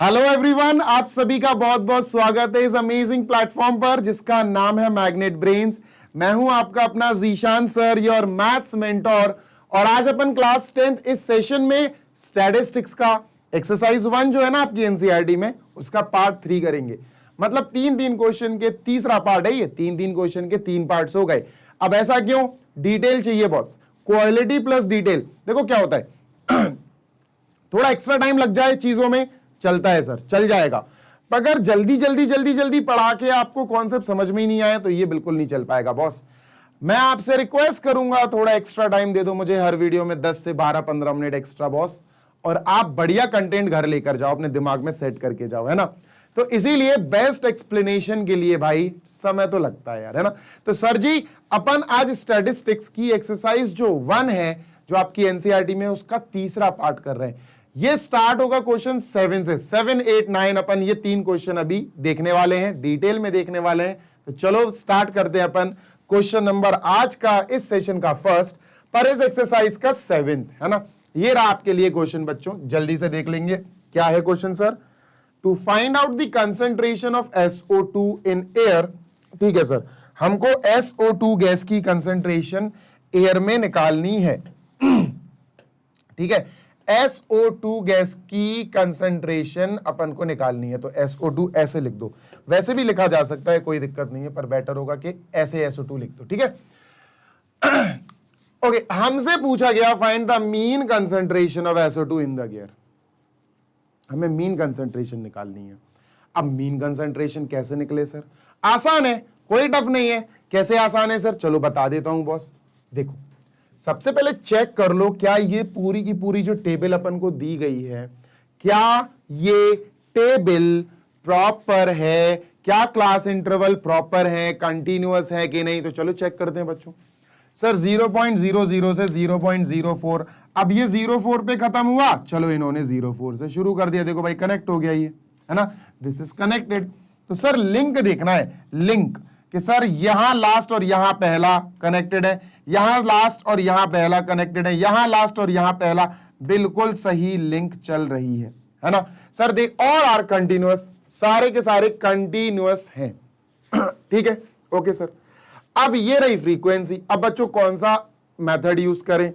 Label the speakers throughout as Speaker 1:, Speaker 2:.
Speaker 1: Hello everyone, आप सभी का बहुत बहुत स्वागत है इस अमेजिंग प्लेटफॉर्म पर जिसका नाम है मैग्नेट ब्रेन्स। मैं हूं आपका अपना Zeeshan sir, your maths mentor. और आज अपन क्लास 10th इस सेशन में स्टैटिस्टिक्स का एक्सरसाइज 1 जो है ना आपकी एनसीईआरटी में, उसका पार्ट 3 करेंगे। मतलब तीन क्वेश्चन के तीसरा पार्ट है ये। तीन क्वेश्चन के 3 पार्ट्स हो गए। अब ऐसा क्यों? डिटेल चाहिए बॉस, क्वालिटी प्लस डिटेल। देखो क्या होता है थोड़ा एक्स्ट्रा टाइम लग जाए चीजों में, चलता है सर, चल जाएगा। पर अगर जल्दी पढ़ा के आपको कॉन्सेप्ट समझ में ही नहीं आया तो ये बिल्कुल नहीं चल पाएगा बॉस। मैं आपसे रिक्वेस्ट करूंगा थोड़ा एक्स्ट्रा टाइम दे दो मुझे, हर वीडियो में 10 से 12-15 मिनट एक्स्ट्रा बॉस, और आप बढ़िया कंटेंट घर लेकर जाओ, अपने दिमाग में सेट करके जाओ, है ना। तो इसीलिए बेस्ट एक्सप्लेनेशन के लिए भाई समय तो लगता है यार, है ना। तो सर जी अपन आज स्टैटिस्टिक्स की एक्सरसाइज जो 1 है, जो आपकी एनसीईआरटी में, उसका तीसरा पार्ट कर रहे हैं। ये स्टार्ट होगा क्वेश्चन 7 से। 7, 8, 9 अपन ये 3 क्वेश्चन अभी देखने वाले हैं, डिटेल में देखने वाले हैं। तो चलो स्टार्ट करते हैं अपन क्वेश्चन नंबर आज का, इस सेशन का फर्स्ट, पर इस एक्सरसाइज का 7th, है ना। ये रहा आपके लिए क्वेश्चन बच्चों, जल्दी से देख लेंगे। क्या है question sir? To find out the concentration of SO2 in air. ठीक है सर, हमको SO2 गैस की कंसेंट्रेशन एयर में निकालनी है। ठीक है, SO2 गैस की कंसेंट्रेशन अपन को निकालनी है। तो SO2 ऐसे लिख दो, वैसे भी लिखा जा सकता है, कोई दिक्कत नहीं है, पर बेटर होगा कि ऐसे SO2 लिख दो। ठीक है ओके, हमसे पूछा गया find the mean concentration of SO2 in the air. हमें मीन कंसेंट्रेशन निकालनी है। अब मीन कंसेंट्रेशन कैसे निकले सर? आसान है, कोई टफ नहीं है। कैसे आसान है सर? चलो बता देता हूं बॉस। देखो, सबसे पहले चेक कर लो क्या ये पूरी की पूरी जो टेबल अपन को दी गई है, क्या ये टेबल प्रॉपर है, क्या क्लास इंटरवल प्रॉपर है, कंटिन्यूअस है कि नहीं। तो चलो चेक करते हैं बच्चों। सर 0.00 से 0.04, अब ये 04 पे खत्म हुआ, चलो इन्होंने 04 से शुरू कर दिया। देखो भाई कनेक्ट हो गया ये, है ना, दिस इज कनेक्टेड। तो सर लिंक देखना है, लिंक कि सर यहां लास्ट और यहां पहला कनेक्टेड है, यहां लास्ट और यहां पहला कनेक्टेड है, यहां लास्ट और यहां पहला, बिल्कुल सही लिंक चल रही है ना sir. They all are continuous, सारे के सारे कंटिन्यूअस हैं। ठीक है, ओके सर। अब ये रही फ्रीक्वेंसी। अब बच्चों कौन सा मेथड यूज करें?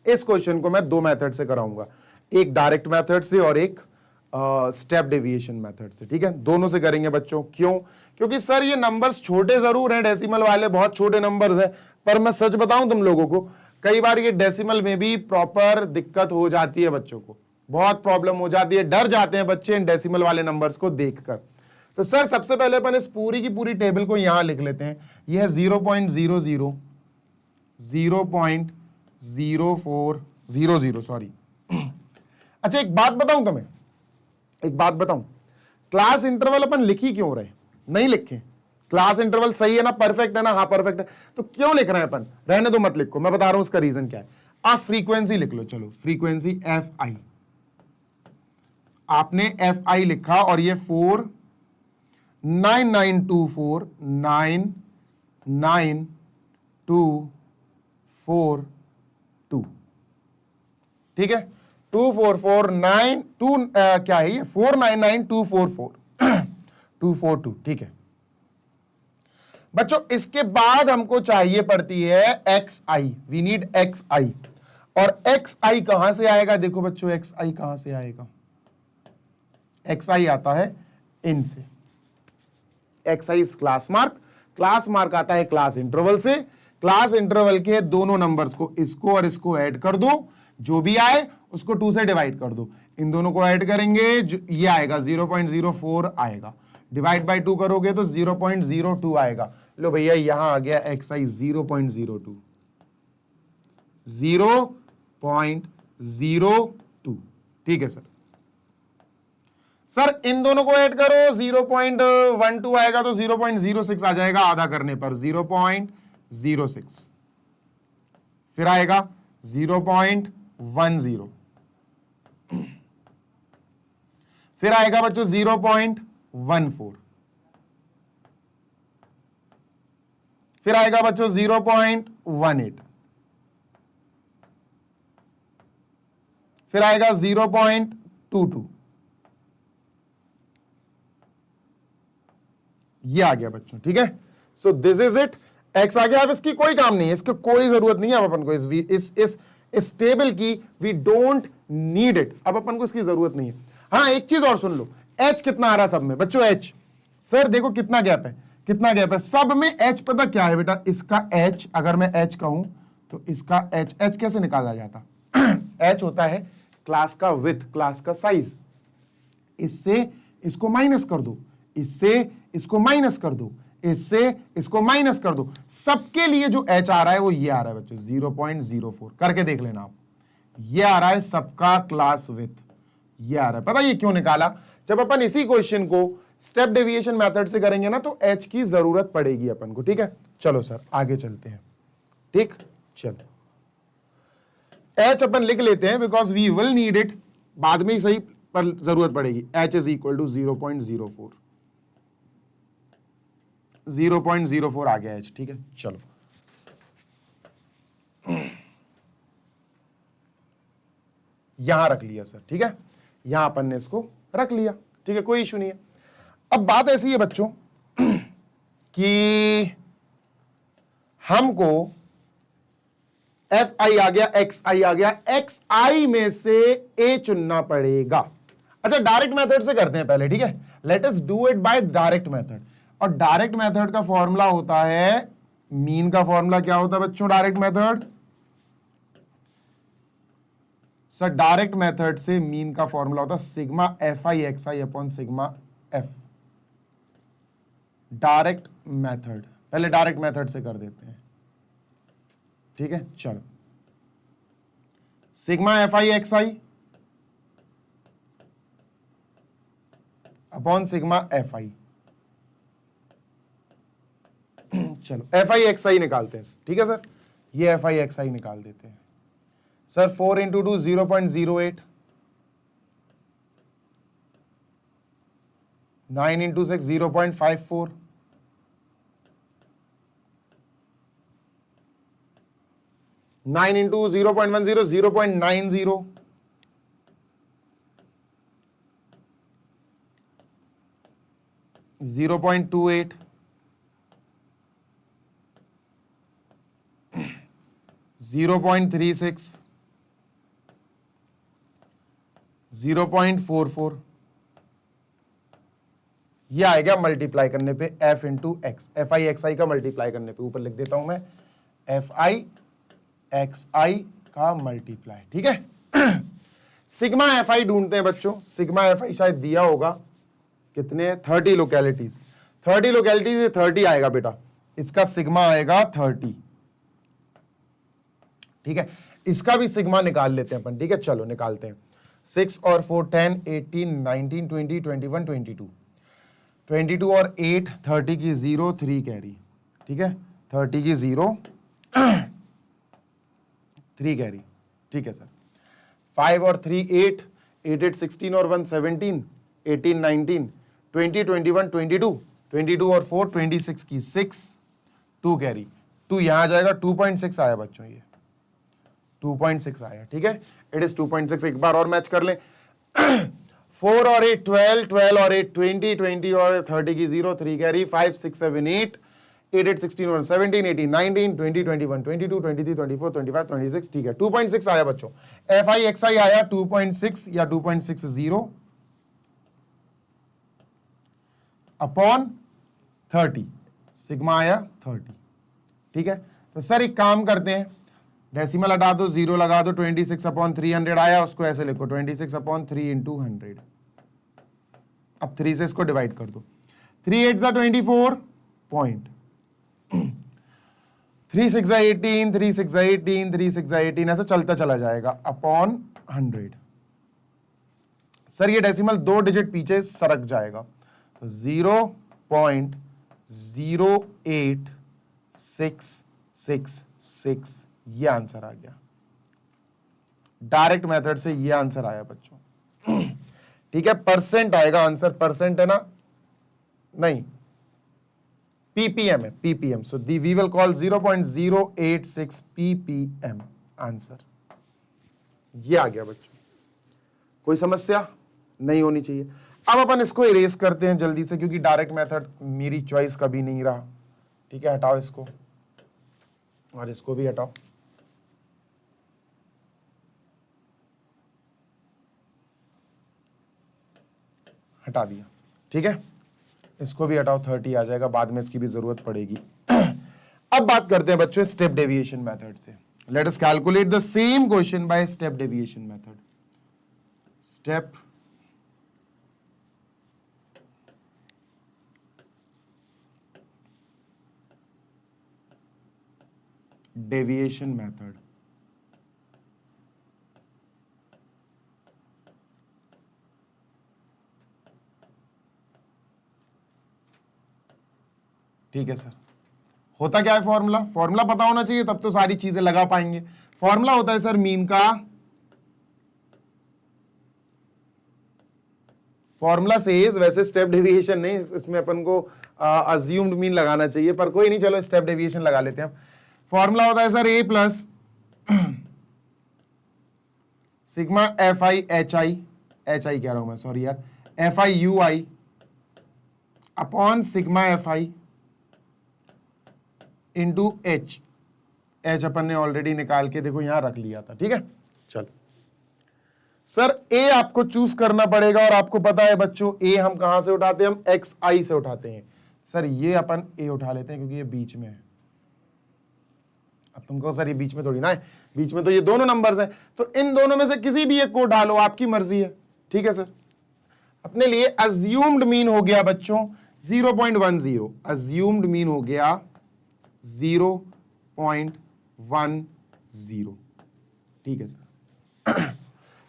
Speaker 1: इस क्वेश्चन को मैं 2 मेथड से कराऊंगा, एक डायरेक्ट मेथड से और एक स्टेप डेविएशन मेथड से। ठीक है, दोनों से करेंगे बच्चों। क्यों? क्योंकि सर ये नंबर्स छोटे जरूर हैं, डेसिमल वाले बहुत छोटे नंबर्स हैं, पर मैं सच बताऊं तुम लोगों को, कई बार ये डेसिमल में भी प्रॉपर दिक्कत हो जाती है, बच्चों को बहुत प्रॉब्लम हो जाती है, डर जाते हैं बच्चे इन डेसिमल वाले नंबर्स को देखकर। तो सर सबसे पहले अपन इस पूरी की पूरी टेबल को यहां लिख लेते हैं। यह है 0.00, 0.0400, सॉरी। अच्छा एक बात बताऊं तुम्हें, एक बात बताऊं, क्लास इंटरवल अपन लिख ही क्यों रहे? नहीं लिखे। क्लास इंटरवल सही है ना, परफेक्ट है ना, हाँ परफेक्ट है, तो क्यों लिख रहे हैं अपन? रहने दो, मत लिखो, मैं बता रहा हूं उसका रीजन क्या है। आप फ्रीक्वेंसी लिख लो, चलो फ्रीक्वेंसी FI, आपने FI लिखा और ये 499249922, ठीक है, 24492 क्या है ये, 4992442, ठीक है बच्चों। इसके बाद हमको चाहिए पड़ती है XI, वी नीड XI। और XI कहां से आएगा? देखो बच्चों XI कहां से आएगा? XI आता है इनसे। XI is class mark, class mark आता है क्लास इंटरवल से। क्लास इंटरवल के दोनों नंबर्स को, इसको और इसको ऐड कर दो, जो भी आए उसको 2 से डिवाइड कर दो। इन दोनों को ऐड करेंगे, ये आएगा 0.04 आएगा, डिवाइड बाय 2 करोगे तो 0.02 आएगा। लो भैया यहां आ गया XI 0.02, 0.02, ठीक है सर। सर इन दोनों को ऐड करो, 0.12 आएगा तो 0.06 आ जाएगा, आधा करने पर 0.06, फिर आएगा 0.10, फिर आएगा बच्चों 0.14, फिर आएगा बच्चों 0.18, फिर आएगा 0.22, ये आ गया बच्चों, ठीक है। So this is it, x आ गया। अब इसकी कोई काम नहीं है, इसकी कोई जरूरत नहीं है अब अपन को इस टेबल की, वी डोंट नीड इट, अब अपन को इसकी जरूरत नहीं है। हाँ एक चीज और सुन लो, एच कितना आ रहा है सब में बच्चों, एच सर देखो कितना गैप है, कितना गैप है सब में, एच पता क्या है बेटा, इसका एच अगर मैं एच कहूं तो इसका एच, एच कैसे निकाला जाता एच होता है क्लास का विथ, क्लास का साइज, इससे इसको माइनस कर दो, इससे इसको माइनस कर दो, इससे इसको माइनस कर दो, सबके लिए जो एच आ रहा है वो ये आ रहा है बच्चों 0.04, करके देख लेना आप, ये आ रहा है सबका क्लास विथ, ये आ रहा है। पता ये क्यों निकाला, जब अपन इसी क्वेश्चन को स्टेप डेविएशन मेथड से करेंगे ना तो एच की जरूरत पड़ेगी अपन को, ठीक है। चलो सर आगे चलते हैं, ठीक, चलो एच अपन लिख लेते हैं because we will need it, बाद में ही सही पर जरूरत पड़ेगी। एच इज इक्वल टू 0.04, 0.04 आ गया एच, ठीक है। चलो यहां रख लिया सर, ठीक है, यहां अपन ने इसको रख लिया, ठीक है, कोई इशू नहीं है। अब बात ऐसी है बच्चों कि हमको एफ आई आ गया, एक्स आई आ गया, एक्स आई में से ए चुनना पड़ेगा। अच्छा डायरेक्ट मेथड से करते हैं पहले, ठीक है, let us do it by direct method. और डायरेक्ट मेथड का फॉर्मूला होता है, मीन का फॉर्मूला क्या होता है बच्चों direct method, sir direct method से मीन का फॉर्मूला होता है sigma F i x I upon sigma F, direct method, पहले डायरेक्ट मेथड से कर देते हैं, ठीक है। चलो sigma F i x I upon sigma F I, चलो एफ आई एक्स आई निकालते हैं, ठीक है सर, ये एफ आई एक्स आई निकाल देते हैं सर। 4 इंटू 2 0.08, 9 इंटू 6 0.54, 9 इंटू 0.10 0.90, 0.28, 0.36, 0.44, ये आएगा मल्टीप्लाई करने पे f into x, f i x i का मल्टीप्लाई करने पे, ऊपर लिख देता हूं मैं एफ आई एक्स आई का मल्टीप्लाई, ठीक है। सिग्मा एफ आई ढूंढते हैं बच्चों, सिग्मा एफ आई शायद दिया होगा, कितने 30 लोकेलिटीज, 30 लोकेलिटीज 30 आएगा बेटा, इसका सिग्मा आएगा 30, ठीक है। इसका भी सिग्मा निकाल लेते हैं अपन, ठीक है, चलो निकालते हैं। 6 और 4 10 18 19 20 21 22, 22 और 8 30 की 0 3 कैरी, ठीक है, 30 की 0 3 कैरी, ठीक है सर। 5 और 3 8, 8 8 16 और 1 17, 18 19 20 21 22, 22 और 4 26 की 6 2 कैरी, 2 यहां आ जाएगा, 2.6 आया बच्चों, ये 2.6 आया, ठीक है, इट इज 2.6। एक बार और मैच कर लें 4 और 8 12, 12 और 8 20, 20 और 30 की 0 3 कैरी, 5 6 7 8, 8 8 16 और 17 18 19 20 21 22 23 24 25 26, ठीक है, 2.6 आया बच्चों। एफ आई एक्स आई आया 2.6 या 2.60 अपॉन 30, सिग्मा आया 30, ठीक है। तो सर एक काम करते हैं, डेसिमल हटा दो, 0 लगा दो, 26 अपॉन 300 आया, उसको ऐसे लिखो 26 अपॉन 3 इंटू 100, अब 3 से इसको डिवाइड कर दो, 3 8 24 पॉइंट, 3 6 18, 3 6 18, 3 6 18, ऐसा चलता चला जाएगा अपॉन 100। सर ये डेसिमल 2 डिजिट पीछे सरक जाएगा, तो 0.08666, ये आंसर आ गया, डायरेक्ट मेथड से ये आंसर आया बच्चों, ठीक है। परसेंट आएगा आंसर, परसेंट है ना, नहीं ppm है, ppm, so we will call 0.086 ppm answer, ये आ गया बच्चों। कोई समस्या नहीं होनी चाहिए। अब अपन इसको इरेज करते हैं जल्दी से, क्योंकि डायरेक्ट मेथड मेरी चॉइस कभी नहीं रहा। ठीक है, हटाओ इसको और इसको भी हटाओ। हटा दिया, ठीक है, इसको भी हटाओ, 30 आ जाएगा, बाद में इसकी भी जरूरत पड़ेगी। अब बात करते हैं बच्चों स्टेप डेविएशन मेथड से। Let us calculate the same question by step deviation method. Step deviation method. ठीक है सर, होता क्या है फॉर्मूला? फॉर्मूला पता होना चाहिए, तब तो सारी चीजें लगा पाएंगे। फॉर्मूला होता है सर मीन का, फॉर्मूला सेज, वैसे स्टेप डेविएशन नहीं, इसमें अपन को अज्यूम्ड मीन लगाना चाहिए, पर कोई नहीं, चलो स्टेप डेविएशन लगा लेते हैं। फॉर्मूला होता है sir A plus sigma F i h i कह रहा हूं मैं, सॉरी यार, f i u i upon sigma F i into H. H अपन ने ऑलरेडी निकाल के देखो यहां रख लिया था। ठीक है, चलो सर ए आपको चूज करना पड़ेगा, और आपको पता है बच्चों ए हम कहां से उठाते हैं? हम एक्स आई से उठाते हैं। सर ये अपन ए उठा लेते हैं क्योंकि ये बीच में है। अब तुमको सर ये बीच में थोड़ी ना है, बीच में तो ये दोनों नंबर्स हैं, तो इन दोनों में से किसी भी एक को डालो, आपकी मर्जी है। ठीक है सर, अपने लिए अज्यूम्ड मीन हो गया बच्चों 0.10, अज्यूम्ड मीन हो गया 0.10। ठीक है सर।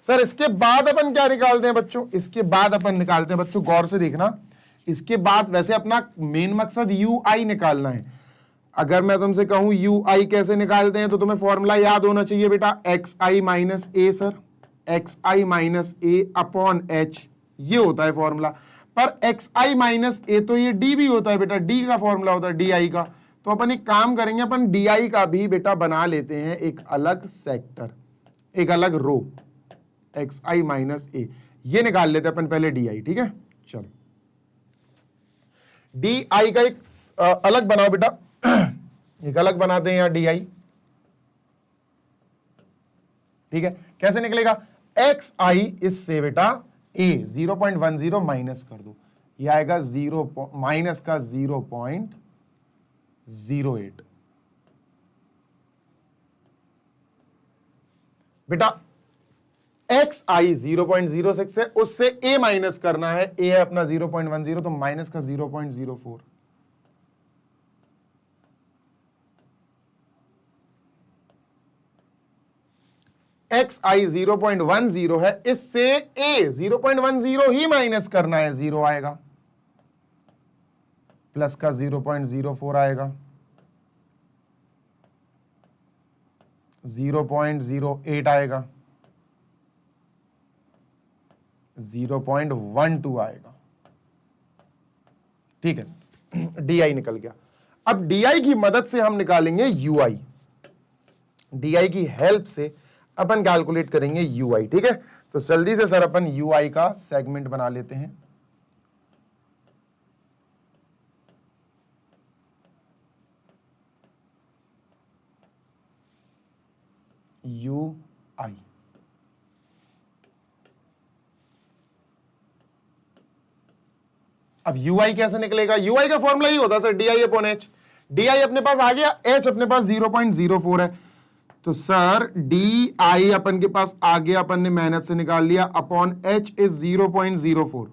Speaker 1: सर इसके बाद अपन क्या निकालते हैं बच्चों? इसके बाद अपन निकालते हैं बच्चों, गौर से देखना, इसके बाद वैसे अपना मेन मकसद यू आई निकालना है। अगर मैं तुमसे कहूं यू आई कैसे निकालते हैं, तो तुम्हें फॉर्मूला याद होना चाहिए बेटा, एक्स आई माइनस ए। सर एक्स आई माइनस ए अपॉन एच, ये होता है फॉर्मूला। पर एक्स आई माइनस ए तो ये डी भी होता है बेटा, डी का फॉर्मूला होता है डी आई का। तो अपन एक काम करेंगे, अपन डी आई का भी बेटा बना लेते हैं एक अलग सेक्टर, एक अलग रो, एक्स आई माइनस ए, ये निकाल लेते हैं अपन पहले डी आई। ठीक है, चलो डी आई का एक अलग बनाओ बेटा, एक अलग बनाते हैं यहां डी आई। ठीक है, कैसे निकलेगा? एक्स आई इससे बेटा ए 0.10 माइनस कर दो, ये आएगा 0 माइनस का 0.08। बेटा एक्स आई 0.06 है, उससे ए माइनस करना है, ए है अपना 0.10, तो माइनस का 0.04। एक्स आई 0.10 है, इससे ए 0.10 ही माइनस करना है, 0 आएगा, प्लस का 0.04 आएगा, 0.08 आएगा, 0.12 आएगा। ठीक है सर, डी आई निकल गया। अब डी आई की मदद से हम निकालेंगे यू आई, डी आई की हेल्प से अपन कैलकुलेट करेंगे यू आई। ठीक है, तो जल्दी से सर अपन यू आई का सेगमेंट बना लेते हैं। यू आई, अब यू आई कैसे निकलेगा? यू आई का फॉर्मूला ही होता है sir D i upon H. D I अपने पास आ गया, एच अपने पास 0.04 है, तो सर डी आई अपन के पास आ गया, अपन ने मेहनत से निकाल लिया, अपॉन एच इज 0.04।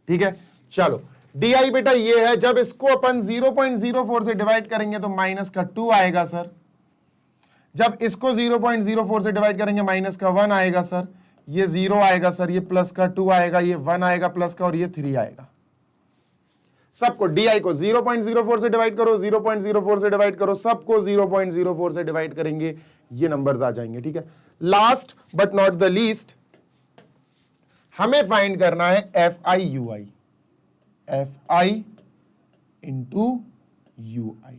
Speaker 1: ठीक है, चलो डी आई बेटा ये है, जब इसको अपन 0.04 से डिवाइड करेंगे तो माइनस का 2 आएगा सर, जब इसको 0.04 से डिवाइड करेंगे माइनस का 1 आएगा सर, ये 0 आएगा सर, ये प्लस का 2 आएगा, ये 1 आएगा प्लस का, और ये 3 आएगा। सबको डी आई को 0.04 से डिवाइड करो, 0.04 से डिवाइड करो, सबको 0.04 से डिवाइड करेंगे, ये नंबर्स आ जाएंगे। ठीक है, last but not the least हमें फाइंड करना है F i u i, f i into u i.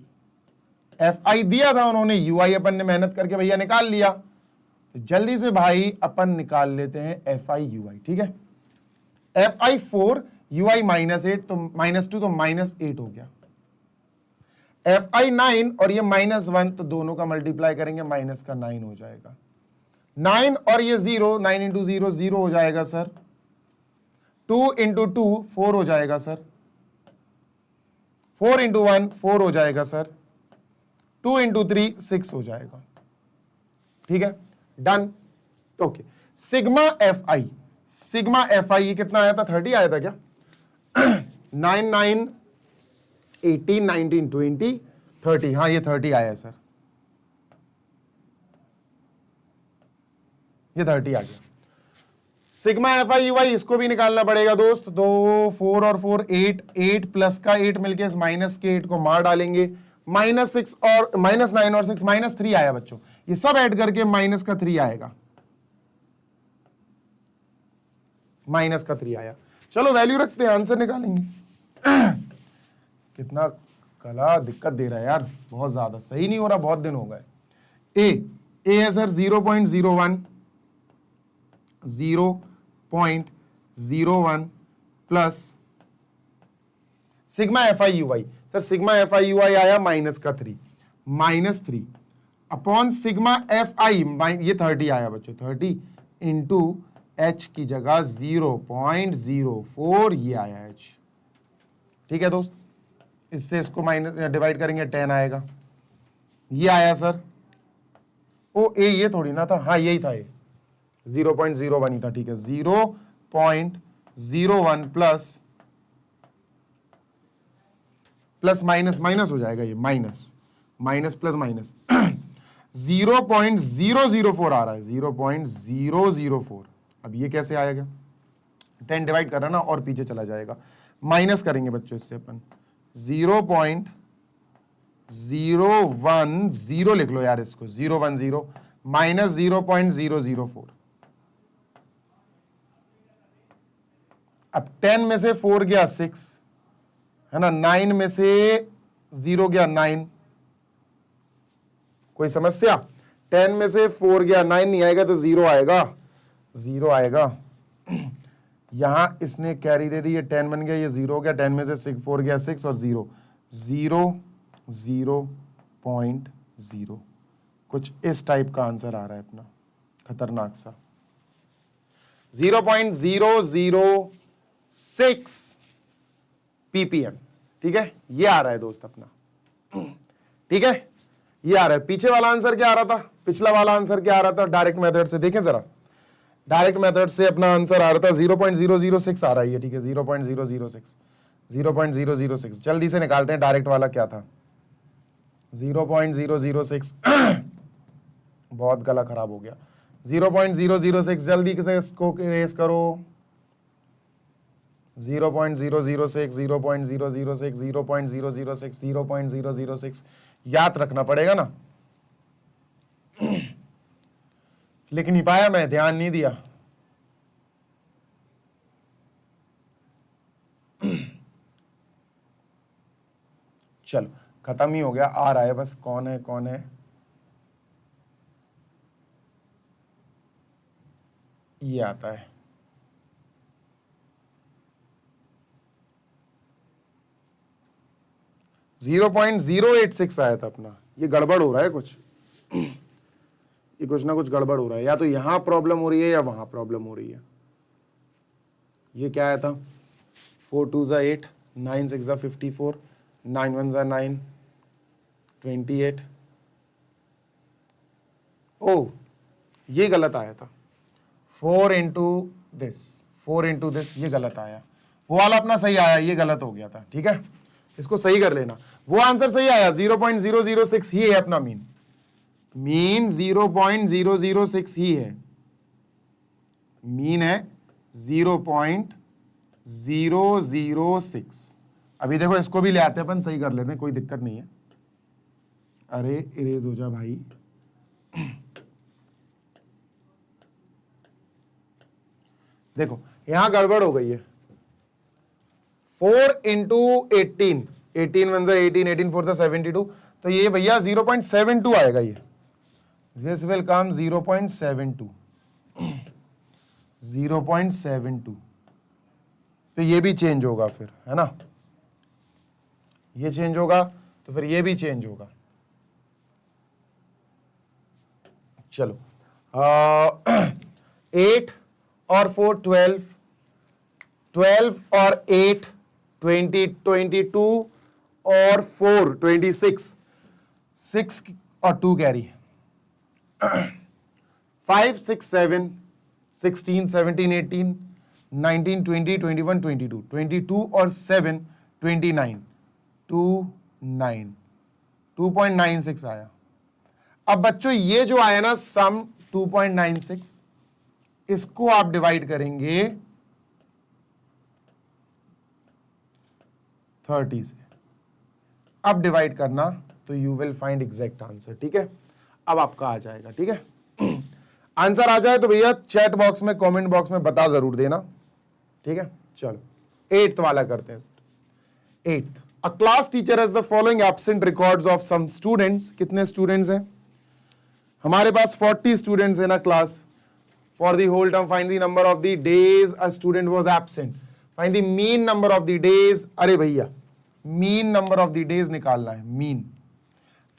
Speaker 1: F आई दिया था उन्होंने, यू आई अपन ने मेहनत करके भैया निकाल लिया, तो तो जल्दी से भाई अपन निकाल लेते हैं एफ आई यू आई, ठीक है। एफ आई 4 यू आई -8 तो -2 तो -8 हो गया। एफ आई 9 और ये -1 तो दोनों का मल्टीप्लाई करेंगे माइनस का 9 हो जाएगा। 9 और ये 0, 9 इंटू 0 0 हो जाएगा सर। 2 इंटू 2 4 हो जाएगा सर। 4 इंटू 1 4 हो जाएगा सर। 2 इंटू 3 6 हो जाएगा, ठीक है, done. Okay, sigma F I ये कितना आया था? 30 आया था क्या? 9 9 18 19 20 30, हाँ ये 30 आया सर, ये 30 आ गया। सिग्मा एफ आई यू आई इसको भी निकालना पड़ेगा दोस्त। तो 4 और 4 8, 8 प्लस का 8 मिलके इस माइनस के 8 को मार डालेंगे। -6 और -9 और 6 -3 आया बच्चों, ये सब ऐड करके माइनस का 3 आएगा, माइनस का 3 आया। चलो वैल्यू रखते हैं, आंसर निकालेंगे। कितना कला दिक्कत दे रहा है यार, बहुत ज्यादा सही नहीं हो रहा, बहुत दिन हो गए। ए है sir 0.01 plus sigma F i u i. Sir sigma F i u i आया -3 अपॉन सिग्मा एफ आई, ये 30 आया बच्चों, 30 इंटू एच की जगह 0.04 ये आया एच, ठीक है दोस्त। इससे इसको माइनस डिवाइड करेंगे 10 आएगा, ये आया सर। ओ ए ये थोड़ी ना था, हाँ यही था, ये 0.01 ही था, ठीक है। 0.01 प्लस माइनस माइनस हो जाएगा, ये माइनस प्लस माइनस 0.004 आ रहा है, 0.004। अब ये कैसे आएगा? 10 डिवाइड कर रहा ना और पीछे चला जाएगा, माइनस करेंगे बच्चों इससे अपन 0.010 लिख लो यार इसको, 010 माइनस 0.004। अब 10 में से 4 गया 6 है ना, 9 में से 0 गया 9, कोई समस्या? 10 में से 4 गया 9 नहीं आएगा तो 0 आएगा, 0 आएगा। यहां इसने कैरी दे दी, ये 10 बन गया, ये 0 हो गया। 10 में से 4 गया 6 और 0 0.0 कुछ इस टाइप का आंसर आ रहा है अपना, खतरनाक सा 0.006 ppm, ठीक है, ये आ रहा है दोस्त अपना, ठीक है, ये आ रहा है। पीछे वाला आंसर क्या आ रहा था? पिछला वाला आंसर क्या आ रहा था? डायरेक्ट मेथड से देखें जरा, डायरेक्ट मेथड से अपना आंसर आ रहा था 0.006 आ रहा है ये, ठीक है, 0.006 जल्दी से निकालते हैं डायरेक्ट वाला क्या था। 0.006 बहुत गला खराब हो गया। 0.006 जल्दी से इसको इरेज करो। 0.006 0.006 0.006 0.006 याद रखना पड़ेगा ना। लिख नहीं पाया मैं, ध्यान नहीं दिया। चलो खत्म ही हो गया, आ रहा है बस, कौन है ये आता है। .086 आया था अपना, ये गड़बड़ हो रहा है कुछ, ये कुछ ना कुछ गड़बड़ हो रहा है, या तो यहां प्रॉब्लम हो रही है या वहां प्रॉब्लम हो रही है। ये क्या आया था? 4 2 8, 9 6 54, 9 1 9, 28। ओ ये गलत आया था, 4 इंटू दिस ये गलत आया। वो वाला अपना सही आया, ये गलत हो गया था, ठीक है, इसको सही कर लेना। वो आंसर सही आया, 0.006 ही है अपना मीन 0.006 ही है, मीन है 0.006। अभी देखो इसको भी ले आते हैं अपन, सही कर लेते हैं, कोई दिक्कत नहीं है। अरे इरेज हो जा भाई। देखो यहां गड़बड़ हो गई है। 4 इंटू 18, 18 1 18, 18 4 72, तो ये भैया 0.72 आएगा, ये दिस विल कम 0.72, 0.72, तो ये भी चेंज होगा फिर, है ना, ये चेंज होगा तो फिर ये भी चेंज होगा। चलो 8 और 4 12, 12 और 8 20, 22 और 4 26, 6 और 2 कैरी, 5 6 7 16 17 18 19 20 21 22, 22 और 7 29, 2.96 आया। अब बच्चों ये जो आया ना सम 2.96, इसको आप डिवाइड करेंगे 30 से। अब डिवाइड करना तो you will find exact answer. ठीक है, अब आपका आ जाएगा। ठीक है, आंसर आ जाए तो भैया चैट बॉक्स में, कमेंट बॉक्स में बता जरूर देना। ठीक है, चलो 8th वाला करते हैं sir. 8th, a class teacher has the following absent records of some students. कितने स्टूडेंट्स हैं हमारे पास? 40 students in a class. For the whole term, find the number of the days a student was absent. Find the mean number of the days. अरे भैया mean number of the days निकालना है, mean।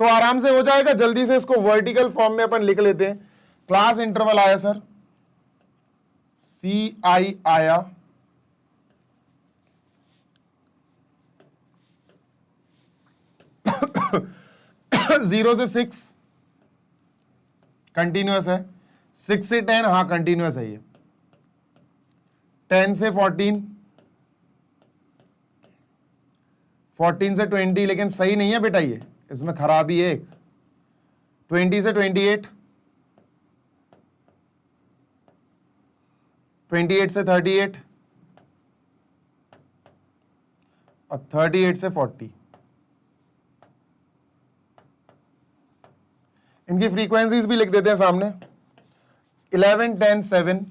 Speaker 1: तो आराम से हो जाएगा, जल्दी से इसको वर्टिकल फॉर्म में अपन लिख लेते हैं। क्लास इंटरवल आया सर, CI आया, जीरो से 6 कंटिन्यूअस है, 6 से 10 हाँ कंटिन्यूअस है ये, 10 से 14, 14 से 20, लेकिन सही नहीं है बेटा ये, इसमें खराबी है एक। 20 से 28, 28 से 38 और 38 से 40। इनकी फ्रीक्वेंसीज भी लिख देते हैं सामने। 11 10 7,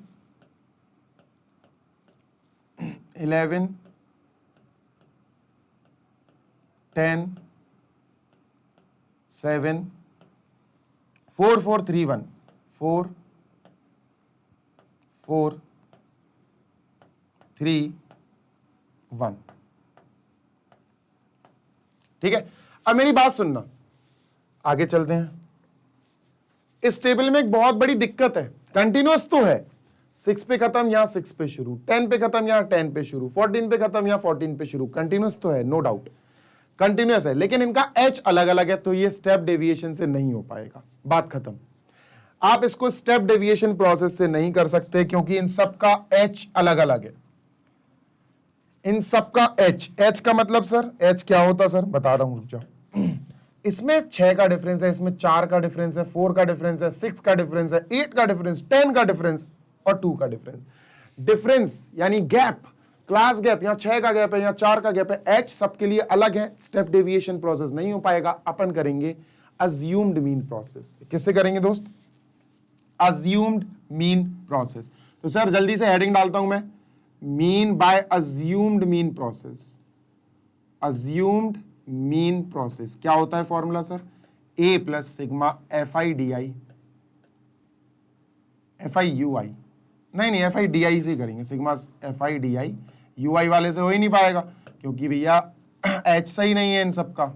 Speaker 1: 11 10 7, 4 4 3 1, 4 4 3 1। ठीक है, अब मेरी बात सुनना, आगे चलते हैं। इस टेबल में एक बहुत बड़ी दिक्कत है, कंटिन्यूअस तो है, 6 पे खत्म यहां 6 पे शुरू, 10 पे खत्म यहां 10 पे शुरू, 14 पे खत्म यहां 14 पे शुरू। कंटिन्यूअस तो है, नो डाउट कंटिन्यूअस है, लेकिन इनका एच अलग अलग है, तो ये स्टेप डेविएशन से नहीं हो पाएगा, बात खत्म। आप इसको स्टेप डेविएशन प्रोसेस से नहीं कर सकते, क्योंकि इन सब का एच अलग अलग है। इन सब का एच, एच का मतलब सर, एच क्या होता सर बता रहा हूं, रुक जाओ। इसमें 6 का डिफरेंस है, इसमें 4 का डिफरेंस है, 4 का डिफरेंस है, 6 का डिफरेंस है, 8 का डिफरेंस, 10 का डिफरेंस और 2 का डिफरेंस। डिफरेंस यानी गैप, क्लास गैप, यहां 6 का गैप है, यहां 4 का गैप है, एच सबके लिए अलग है। स्टेप डेविएशन प्रोसेस नहीं हो पाएगा, अपन करेंगे अज्यूम्ड मीन प्रोसेस। किससे करेंगे दोस्त? Assumed mean process. तो सर जल्दी से हेडिंग डालता हूं मैं, mean by assumed mean process. Assumed mean process क्या होता है formula sir? A plus sigma FI/DI, FI/UI, नहीं FI/DI से करेंगे, सिग्मा FI/DI, UI वाले से हो ही नहीं पाएगा, क्योंकि भैया H सही नहीं है इन सबका,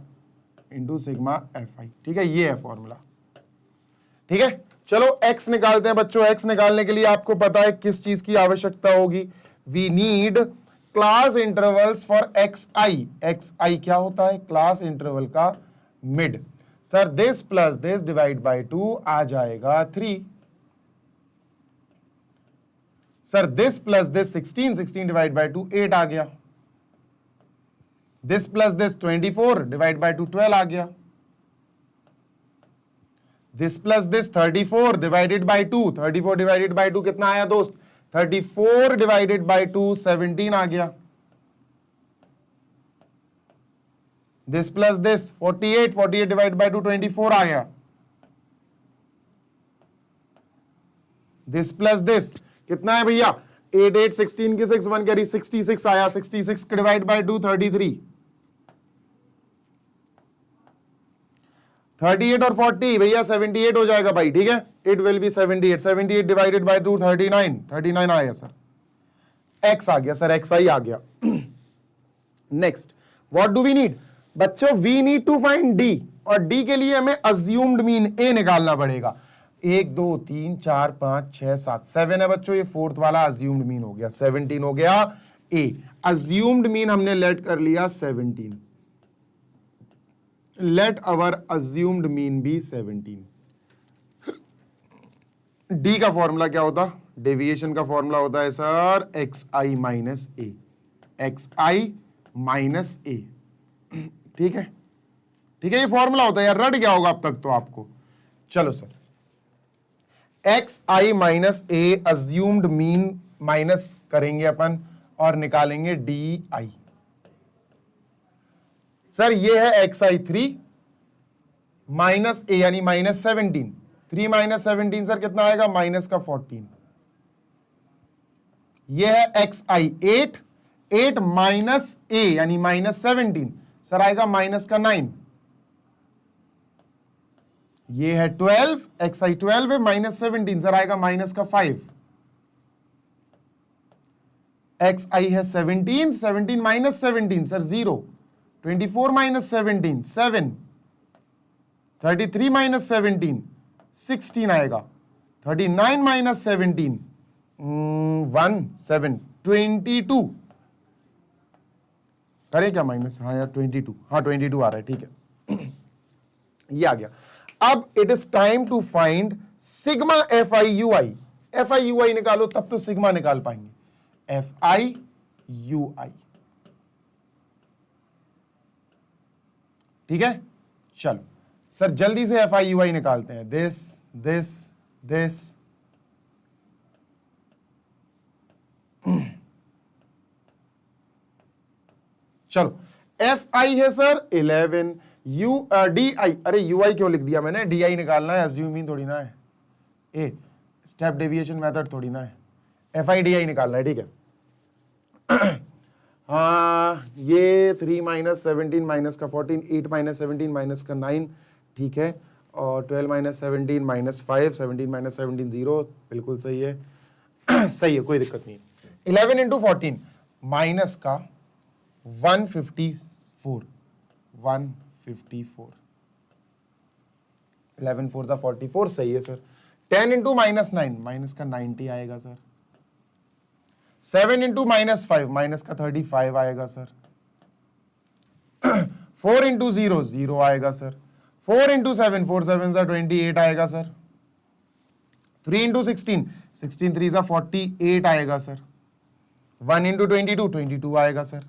Speaker 1: इंटू सिग्मा FI। ठीक है, ये है फॉर्मूला। ठीक है, चलो X निकालते हैं बच्चों। X निकालने के लिए आपको पता है किस चीज की आवश्यकता होगी? We need class intervals for XI। XI क्या होता है? क्लास इंटरवल का mid. Sir this plus this divide by 2 आ जाएगा 3। Sir this plus this 16, 16 divide by 2 8 आ गया। This plus this 24 divide by 2 12 आ गया। This plus this 34 divided by 2, 34 divided by 2 कितना आया दोस्त? 34 डिवाइडेड बाय 2 17 आ गया। This plus this 48, 48 divide by 2 24 आ गया। दिस प्लस दिस कितना है भैया? 8 8 16 की 6 1 कैरी 66 आया। 66 डिवाइड बाय 2 33, 38 और 40 भैया 78 हो जाएगा भाई, ठीक है। It will be 78, 78 divided by 2 39, 39 आया सर, x आ गया सर, xi आ गया। Next what do we need बच्चों, we need to find d, और d के लिए हमें अज्यूम्ड मीन a निकालना पड़ेगा। 1 2 3 4 5 6 7 7 है बच्चों, ये फोर्थ वाला अज्यूम्ड मीन हो गया, 17 हो गया a। अज्यूम्ड मीन हमने लेट कर लिया 17, लेट अवर अज्यूम्ड मीन बी 17। डी का फॉर्मूला क्या होता, डेविएशन का फॉर्मूला होता है सर एक्स आई माइनस ए, एक्स आई माइनस ए, ठीक है, ठीक है, ये फॉर्मूला होता है यार, रट गया होगा अब तक तो आपको। चलो सर, एक्स आई माइनस ए अज्यूम्ड मीन माइनस करेंगे अपन और निकालेंगे डी आई। सर ये है एक्स आई 3 माइनस ए यानी माइनस 17, 3 माइनस 17 सर कितना आएगा, माइनस का 14। ये है एक्स आई 8, 8 माइनस ए यानी माइनस 17 सर आएगा माइनस का 9। ये है 12, एक्स आई 12 है, माइनस 17 सर आएगा माइनस का 5। एक्स आई है 17, 17 माइनस 17 सर 0, 24 माइनस 17 7, 33 माइनस 17 16 आएगा, 39 माइनस 17 1 7 22 करें क्या माइनस, हाँ यार 22, हाँ 22 आ रहा है, ठीक है। ये आ गया। अब it is time to find sigma F i u i. F i u i निकालो तब तो सिग्मा निकाल पाएंगे, एफ आई यू आई, ठीक है। चलो सर जल्दी से एफ आई यू आई निकालते हैं, दिस दिस दिस, चलो एफ आई है सर 11, यू डी आई, अरे यू आई क्यों लिख दिया मैंने, डी आई निकालना है, अज्यूमिंग थोड़ी ना है, ए स्टेप डेविएशन मेथड थोड़ी ना है, एफ आई डी आई निकालना है, ठीक है। हाँ ये 3 माइनस 17 माइनस का 14, 8 माइनस 17 माइनस का 9, ठीक है, और 12 माइनस 17 माइनस 5, 17 माइनस 17 0, बिल्कुल सही है। सही है, कोई दिक्कत नहीं। 11 इंटू 14 माइनस का 154, 154, 11 4 दा 44, सही है सर। 10 इंटू माइनस 9 माइनस का 90 आएगा सर। 7 इंटू माइनस 5 माइनस का 35 आएगा सर। 4 इंटू 0 0 आएगा सर। 4 इंटू 7 4 7 सा 28 आएगा सर। 3 इंटू 16 16 3 सा 48 आएगा सर। 1 इंटू 22 22 आएगा सर।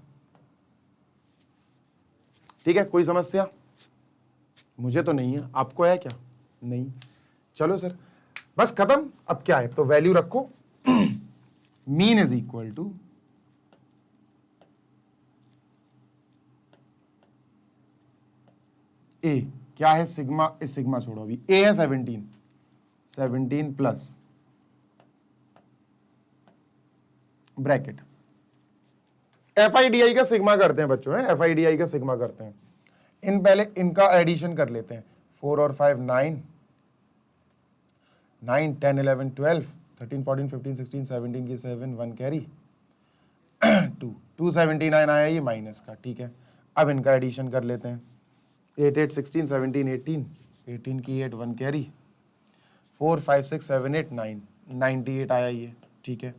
Speaker 1: ठीक है, कोई समस्या? मुझे तो नहीं है, आपको है क्या? नहीं। चलो सर, बस खत्म। अब क्या है, तो वैल्यू रखो। मीन इज इक्वल टू ए, क्या है सिग्मा, इस सिग्मा छोड़ो अभी, ए है 17 plus bracket F i d आई का सिग्मा करते हैं बच्चों, है एफ आई डी आई का सिग्मा करते हैं। पहले इनका एडिशन कर लेते हैं। 4 और 5 9 9 10 11 12 13 14 15 16 17 की 7 1 कैरी 279 आया ये माइनस का। ठीक है, अब इनका एडिशन कर लेते हैं। 8 8 16 17 18 18 की 8 1 कैरी 4 5 6 7 8 9 98 आया ये। ठीक है,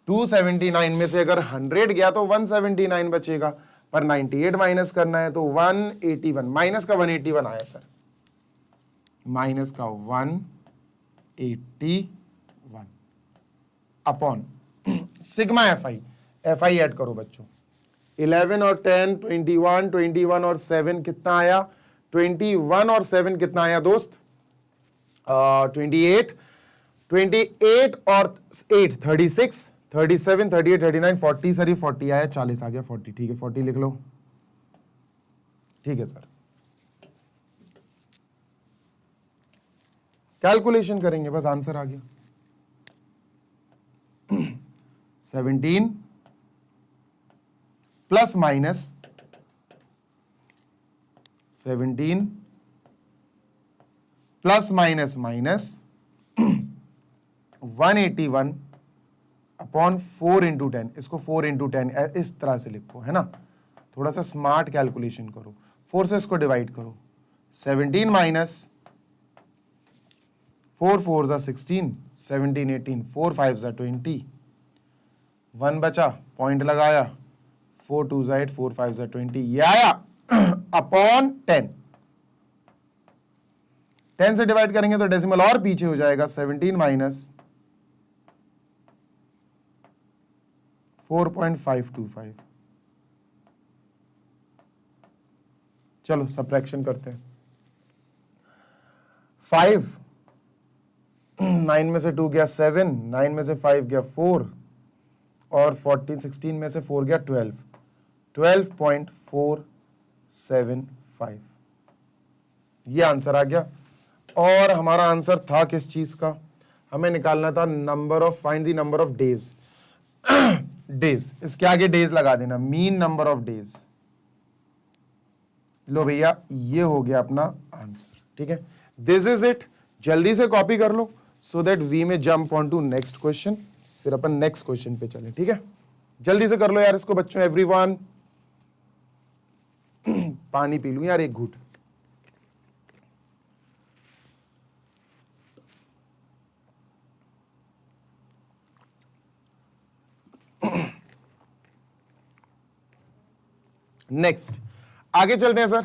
Speaker 1: 279 में से अगर 100 गया तो 179 बचेगा, पर 98 माइनस करना है तो 181, माइनस का 181 आया सर, माइनस का 181 upon sigma F I add करो बच्चों। 11 और 10 21, 21 और 7 कितना आया? 21 और 7 कितना आया दोस्त? 28 28 और 8 36 37 38 39 40 सर, ये 40 आया, 40 आ गया 40। ठीक है, 40 लिख लो। ठीक है सर, कैलकुलेशन करेंगे, बस आंसर आ गया। 17 plus minus 17 plus minus minus 181 upon 4 into 10, इसको 4 इंटू 10 इस तरह से लिखो, है ना, थोड़ा सा स्मार्ट कैलकुलेशन करो, 4 से इसको डिवाइड करो, 17 माइनस 4 4 जा 16, 17 18, 4 5 जा 20, 1 बचा, पॉइंट लगाया, 4 2 जा 8, 4 5 जा 20, ये आया अपॉन 10, 10 से डिवाइड करेंगे तो डेसिमल और पीछे हो जाएगा, 17 माइनस 4.525। चलो सब्ट्रैक्शन करते हैं, 5 9 में से 2 गया 7, 9 में से 5 गया 4 और 14 16 में से 4 गया 12, 12.475 ये आंसर आ गया। और हमारा आंसर था किस चीज का, हमें निकालना था number of, find the number of days, days, इसके आगे डेज लगा देना, मीन नंबर ऑफ डेज। लो भैया ये हो गया अपना आंसर, ठीक है, दिस इज इट। जल्दी से कॉपी कर लो so that we may jump on to next question, फिर अपन नेक्स्ट क्वेश्चन पे चलें, ठीक है, जल्दी से कर लो यार इसको बच्चों, एवरीवन। पानी पी लूं यार एक घूंट। नेक्स्ट आगे चलते हैं sir,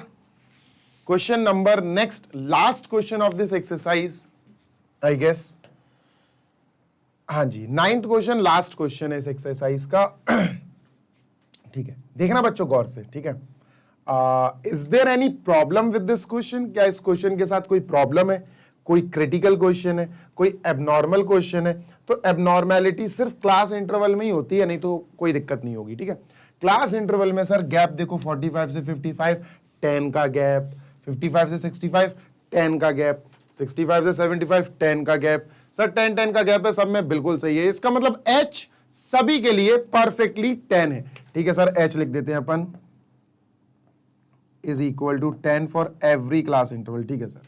Speaker 1: question number next, last question of this exercise I guess, हाँ जी 9th क्वेश्चन, लास्ट क्वेश्चन है इस एक्सरसाइज का। ठीक है, देखना बच्चों गौर से, ठीक है, is there any problem with this question, क्या इस क्वेश्चन के साथ कोई प्रॉब्लम है, कोई क्रिटिकल क्वेश्चन है, कोई एबनॉर्मल क्वेश्चन है, तो एबनॉर्मेलिटी सिर्फ क्लास इंटरवल में ही होती है, नहीं तो कोई दिक्कत नहीं होगी, ठीक है। क्लास इंटरवल में सर गैप देखो 45 से 55 10 का गैप, 55 से 65 10 का गैप, 65 से 75 10 का गैप, सर 10 10 का गैप है, सब में बिल्कुल सही है, इसका मतलब h सभी के लिए परफेक्टली 10 है, ठीक है सर, h लिख देते हैं अपन is equal to 10 for every class interval, ठीक है सर।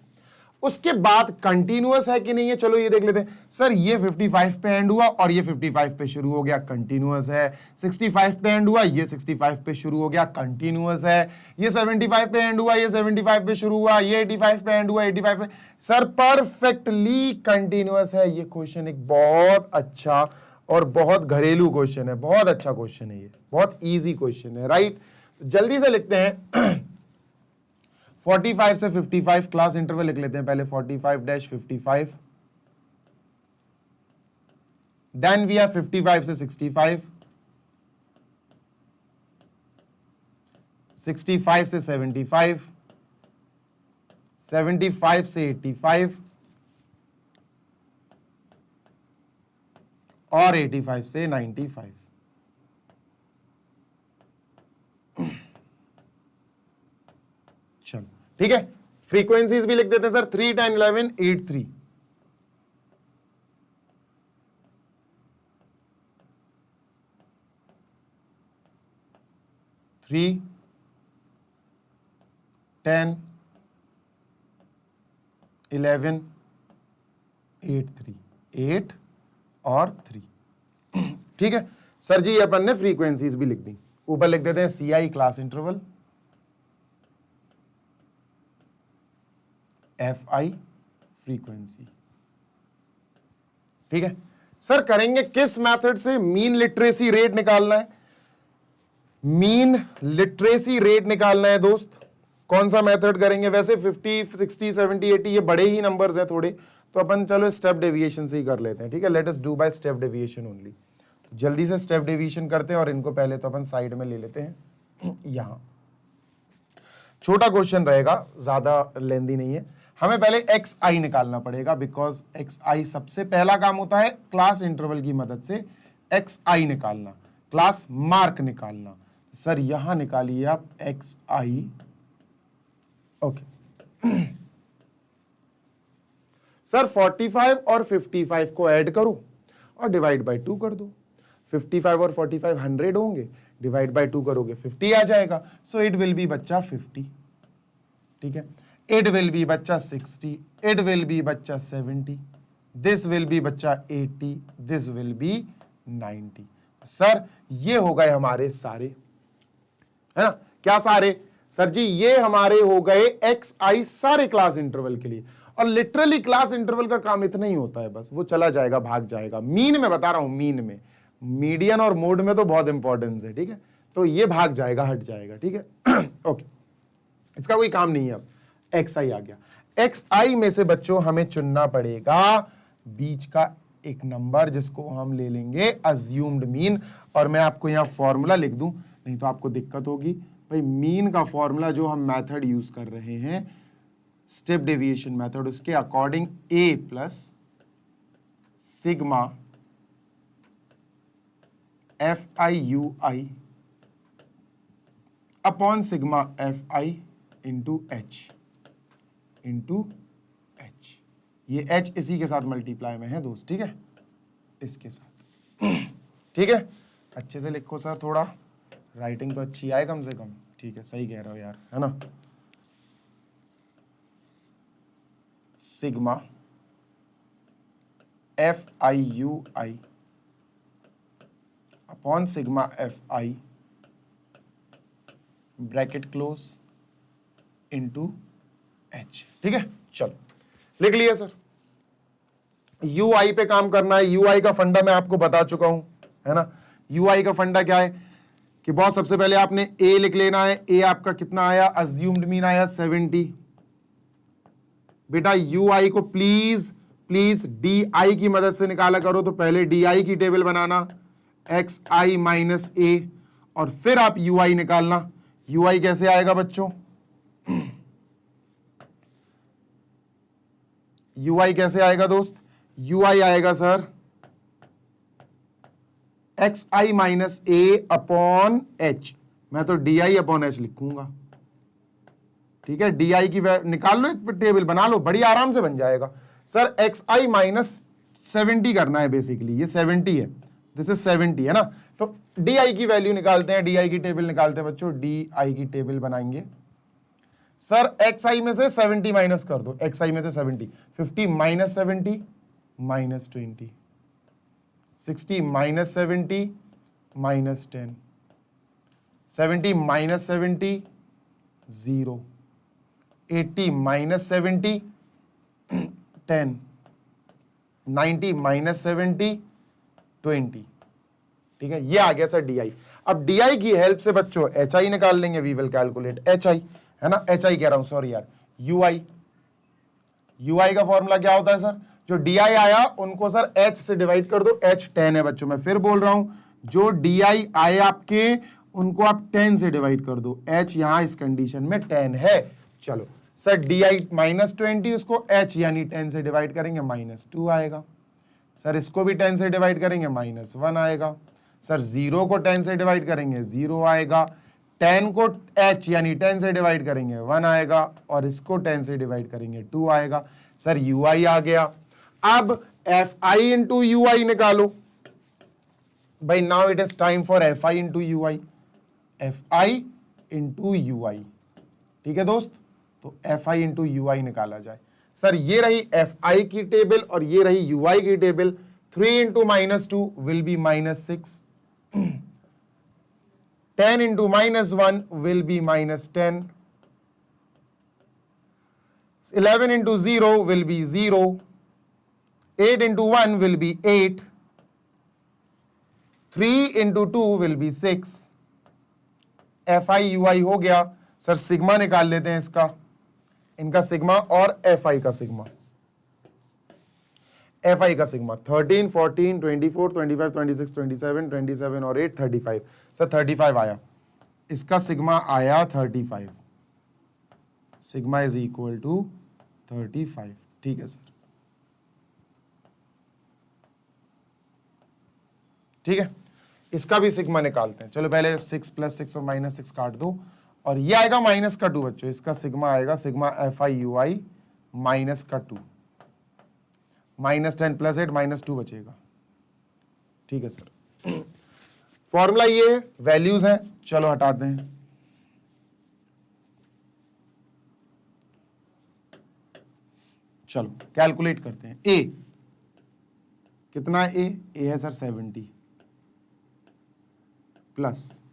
Speaker 1: उसके बाद कंटिन्यूअस है कि नहीं है, चलो ये देख लेते हैं सर, ये 55 पे एंड हुआ और ये 55 पे शुरू हो गया, कंटिन्यूअस है, 65 पे एंड हुआ, ये 65 पे शुरू हो गया, कंटिन्यूअस है, ये 75 पे एंड हुआ, ये 75 पे शुरू हुआ, ये 85 पे एंड हुआ, 85 पे, सर परफेक्टली कंटिन्यूअस है। ये क्वेश्चन एक बहुत अच्छा और बहुत घरेलू क्वेश्चन है, बहुत अच्छा क्वेश्चन है, ये बहुत ईजी क्वेश्चन है, राइट। जल्दी से लिखते हैं 45 से 55 क्लास इंटरवल लिख लेते हैं पहले, 45-55, देन वी हैव 55 से 65, 65 से 75, 75 से 85 और 85 से 95। चलो ठीक है, फ्रीक्वेंसीज भी लिख देते हैं सर, 3 10 11 8 3, 3 10 11 8 3, 8 और 3, ठीक है सर जी। अपन ने फ्रीक्वेंसीज भी लिख दी, ऊपर लिख देते हैं CI class interval, FI frequency, ठीक है सर। करेंगे किस मेथड से, मीन लिटरेसी रेट निकालना है, मीन लिटरेसी रेट निकालना है दोस्त। कौन सा मेथड करेंगे, वैसे 50 60 70 80 ये बड़े ही नंबर्स हैं थोड़े, तो अपन चलो स्टेप डेविएशन से ही कर लेते हैं, ठीक है, let us do by step deviation only. जल्दी से स्टेप डेविएशन करते हैं और इनको पहले तो अपन साइड में ले लेते हैं, यहां छोटा क्वेश्चन रहेगा, ज्यादा लेंदी नहीं है। हमें पहले XI निकालना पड़ेगा, बिकॉज XI सबसे पहला काम होता है क्लास इंटरवल की मदद से XI निकालना, क्लास मार्क निकालना। सर यहां निकालिए आप XI, ओके सर 45 और 55 को ऐड करो और डिवाइड बाय 2 कर दो, 55 और 45 100 होंगे, डिवाइड बाय 2 करोगे 50 आ जाएगा, सो इट विल बी बच्चा 50, ठीक है। इट विल बी बच्चा 60, इट विल बी बच्चा 70, दिस विल बी बच्चा 80, दिस विल बी 90। सर ये हो गए हमारे सारे, है ना, क्या सारे सर जी, ये हमारे हो गए एक्स आई सारे क्लास इंटरवल के लिए। और लिटरली क्लास इंटरवल का काम इतना ही होता है, बस वो चला जाएगा, भाग जाएगा। मीन में बता रहा हूं, मीन में, मीडियन और मोड में तो बहुत इंपॉर्टेंस है, ठीक है, तो ये भाग जाएगा, हट जाएगा, ठीक है। ओके, इसका कोई काम नहीं है। अब एक्स आई आ गया, एक्स आई में से बच्चों हमें चुनना पड़ेगा बीच का एक नंबर जिसको हम ले लेंगे अज्यूम्ड मीन। और मैं आपको यहां फॉर्मूला लिख दूं, नहीं तो आपको दिक्कत होगी भाई। मीन का फॉर्मूला जो हम मेथड यूज कर रहे हैं, स्टेप डेविएशन मेथड, उसके according A plus sigma F i u i upon sigma F i into h, ये एच इसी के साथ मल्टीप्लाई में है दोस्त, ठीक है, इसके साथ, ठीक है। अच्छे से लिखो सर, थोड़ा राइटिंग तो अच्छी आए कम से कम, ठीक है, सही कह रहे हो यार, है ना। Sigma F i u i upon sigma F i bracket close into H, ठीक है। चलो लिख लिया सर। यू आई पे काम करना है। यू आई का फंडा मैं आपको बता चुका हूं, है ना। यू आई का फंडा क्या है कि बहुत सबसे पहले आपने ए लिख लेना है। ए आपका कितना आया, अज्यूम्ड मीन आया 70। बेटा यू आई को प्लीज प्लीज डी आई की मदद से निकाला करो। तो पहले डी आई की टेबल बनाना, एक्स आई माइनस ए, और फिर आप यू आई निकालना। यू आई कैसे आएगा बच्चों, यू आई कैसे आएगा दोस्त, यू आई आएगा सर एक्स आई माइनस ए अपॉन एच। मैं तो डी आई अपॉन एच लिखूंगा, ठीक है। डी आई की निकाल लो, एक टेबल बना लो, बड़ी आराम से बन जाएगा सर। एक्स आई माइनस 70 करना है बेसिकली, ये 70 है, दिस इज 70, है ना। तो डी आई की वैल्यू निकालते हैं, डी आई की टेबल निकालते हैं बच्चों। डी आई की टेबल बनाएंगे सर। एक्स आई में से 70 माइनस कर दो, एक्स आई में से 70, 50 minus 70 minus 20, 60 minus 70 minus 10, 70 minus 70 0, 80 minus 70 10, 90 minus 70 20, ठीक है। ये आ गया सर डी आई। अब डी आई की हेल्प से बच्चों एच आई निकाल लेंगे। We will calculate H I, है ना, एच आई कह रहा हूं, सॉरी यार, यू आई। यू आई का फॉर्मूला क्या होता है सर, जो डी आई आया उनको सर एच से डिवाइड कर दो। एच 10 है बच्चों, मैं फिर बोल रहा हूं, जो डी आई आए आपके उनको आप 10 से डिवाइड कर दो। एच यहां इस कंडीशन में 10 है। चलो सर डी आई माइनस 20, उसको एच यानी 10 से डिवाइड करेंगे, -2 आएगा। सर इसको भी 10 से डिवाइड करेंगे, -1 आएगा। सर 0 को 10 से डिवाइड करेंगे, 0 आएगा। 10 को h यानी 10 से डिवाइड करेंगे, 1 आएगा। और इसको 10 से डिवाइड करेंगे, 2 आएगा। सर यू आई आ गया। अब f i into u i निकालो भाई। Now it is time for f i into u i, f i into u i, ठीक है दोस्त। तो f i into u i निकाला जाए। सर ये रही एफ आई की टेबल और ये रही यू आई की table. 3 into -2 will be -6, 10 into -1 will be -10, 11 into 0 will be 0, 8 into 1 will be 8, 3 into 2 will be 6। F i u i हो गया। सर सिग्मा निकाल लेते हैं इसका, इनका सिग्मा और एफ आई का सिग्मा। एफ आई का सिग्मा 13, 14, 24, 25, 26, 27, 27 और 8 35। सर 35 आया, इसका सिग्मा आया 35। सिग्मा इज इक्वल टू 35, ठीक है सर, ठीक है। इसका भी सिग्मा निकालते हैं। चलो पहले 6 + 6 और -6 काट दो, और ये आएगा -2 बच्चों। इसका सिग्मा आएगा सिग्मा एफ आई यू आई -2, -10 + 8 -2 बचेगा, ठीक है सर। फॉर्मूला ये है, वैल्यूज हैं, चलो हटाते हैं। चलो कैलकुलेट करते हैं। ए कितना है? ए है sir 70 plus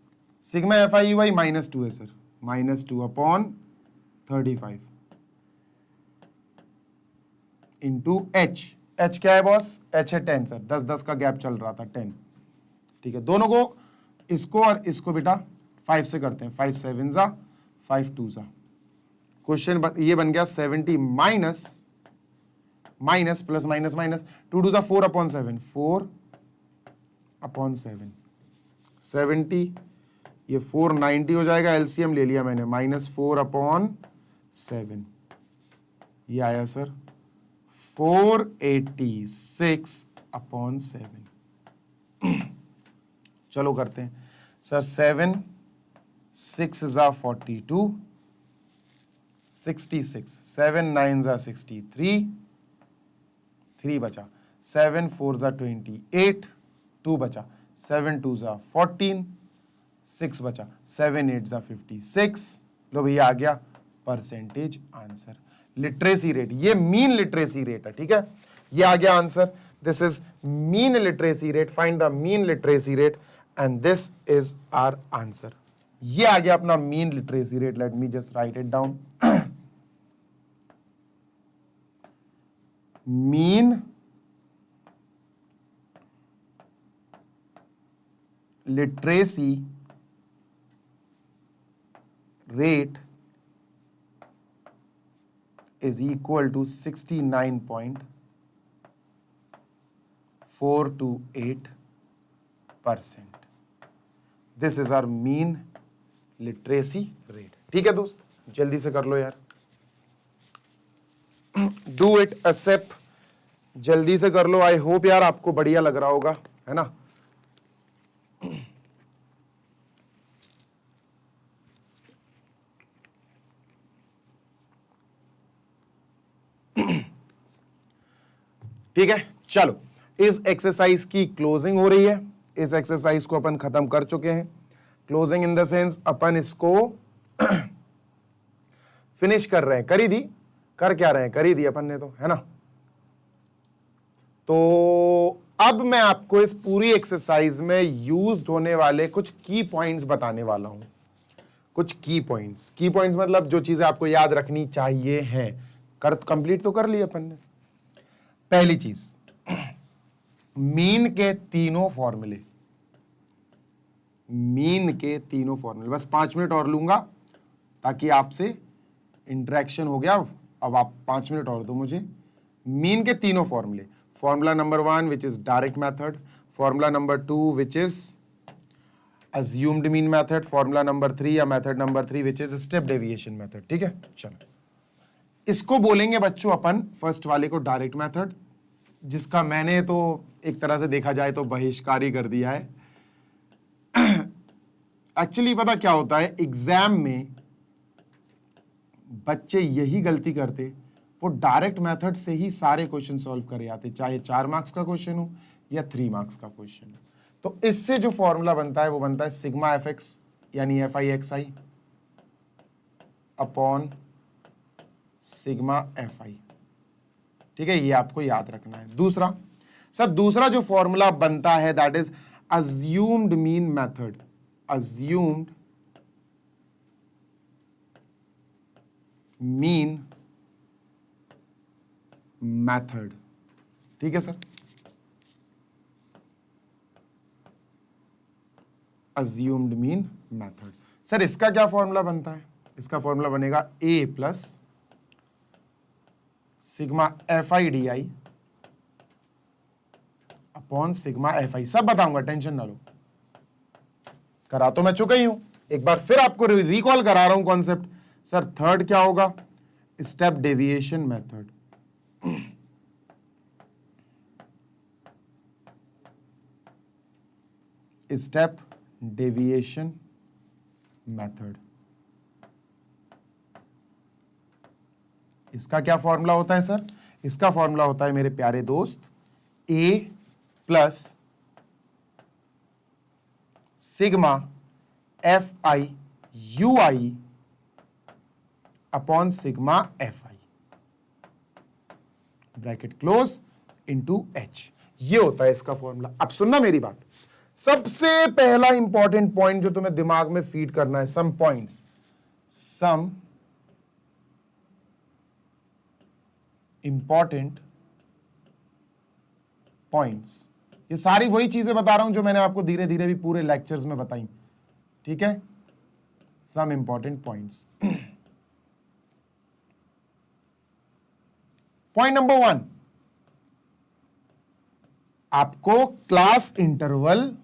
Speaker 1: sigma F I Y -2 है sir, -2 upon 35 into H. H क्या है बॉस? एच है 10 सर, 10 का गैप चल रहा था 10। ठीक है, दोनों को, इसको और इसको बेटा 5 से करते हैं। 5 7 जा 5 2 जा। क्वेश्चन ये बन गया 70 माइनस प्लस माइनस माइनस 2 2 जा 4 अपॉन 7, 4 अपॉन 7, 70 ये 490 हो जाएगा, एलसीएम ले लिया मैंने, -4 अपॉन 7 ये आया सर 486 अपॉन 7। चलो करते हैं सर, 7 6 जा 42, 66, 7 9 जा 63, 3 बचा, 7 4 जा 28, 2 बचा, 7 2 जा 14, 6 बचा, 7 8 जा 56। लो भैया आ गया परसेंटेज आंसर। लिटरेसी रेट, ये मीन लिटरेसी रेट है, ठीक है, ये आ गया answer. This is mean literacy rate, find the mean literacy rate and this is our answer. ये आ गया अपना mean literacy rate. Let me just write it down. Mean literacy rate is equal to 69.428%. This is our mean literacy rate. ठीक है दोस्त, जल्दी से कर लो यार। Do it accept, जल्दी से कर लो। आई होप यार आपको बढ़िया लग रहा होगा, है ना। ठीक है, चलो इस एक्सरसाइज की क्लोजिंग हो रही है। इस एक्सरसाइज को अपन खत्म कर चुके हैं। क्लोजिंग इन द सेंस अपन इसको फिनिश कर रहे हैं। कर ही दी, कर क्या रहे हैं, कर ही दी अपन ने तो, है ना। तो अब मैं आपको इस पूरी एक्सरसाइज में यूज होने वाले कुछ की पॉइंट्स बताने वाला हूं। कुछ की पॉइंट्स मतलब जो चीजें आपको याद रखनी चाहिए हैं। कर कंप्लीट तो कर ली अपन ने। पहली चीज, मीन के तीनों फॉर्मूले, मीन के तीनों फॉर्मूले। बस 5 मिनट और लूंगा ताकि आपसे इंटरेक्शन हो गया। अब आप 5 मिनट और दो मुझे। मीन के तीनों फॉर्मूले, formula number 1 which is direct method, formula number 2 which is assumed mean method, formula number 3 या method number 3 which is step deviation method. ठीक है, चलो इसको बोलेंगे बच्चों अपन फर्स्ट वाले को डायरेक्ट मेथड, जिसका मैंने तो एक तरह से देखा जाए तो बहिष्कार ही कर दिया है। एक्चुअली पता क्या होता है, एग्जाम में बच्चे यही गलती करते, वो डायरेक्ट मेथड से ही सारे क्वेश्चन सॉल्व करे आते, चाहे 4 मार्क्स का क्वेश्चन हो या 3 मार्क्स का क्वेश्चन हो। तो इससे जो फॉर्मूला बनता है वो बनता है सिग्मा एफ एक्स यानी F i x I upon sigma F I. ठीक है, ये आपको याद रखना है। दूसरा सर, दूसरा जो फॉर्मूला बनता है that is assumed mean method, assumed mean method. ठीक है sir, assumed mean method. Sir इसका क्या फॉर्मूला बनता है? इसका फॉर्मूला बनेगा A plus sigma F i d i upon sigma F i. सब बताऊंगा, टेंशन ना लो, करा तो मैं चुका ही हूं, एक बार फिर आपको रिकॉल करा रहा हूं कॉन्सेप्ट। सर थर्ड क्या होगा? Step deviation method. Step deviation method, इसका क्या फॉर्मूला होता है सर? इसका फॉर्मूला होता है मेरे प्यारे दोस्त A plus sigma F i u i upon sigma F i. Bracket close into h. ये होता है इसका फॉर्मूला। अब सुनना मेरी बात, सबसे पहला इंपॉर्टेंट पॉइंट जो तुम्हें दिमाग में फीड करना है, some points, some important points. ये सारी वही चीजें बता रहा हूं जो मैंने आपको धीरे धीरे भी पूरे लेक्चर्स में बताई, ठीक है। Some important points. Point number 1, आपको क्लास इंटरवल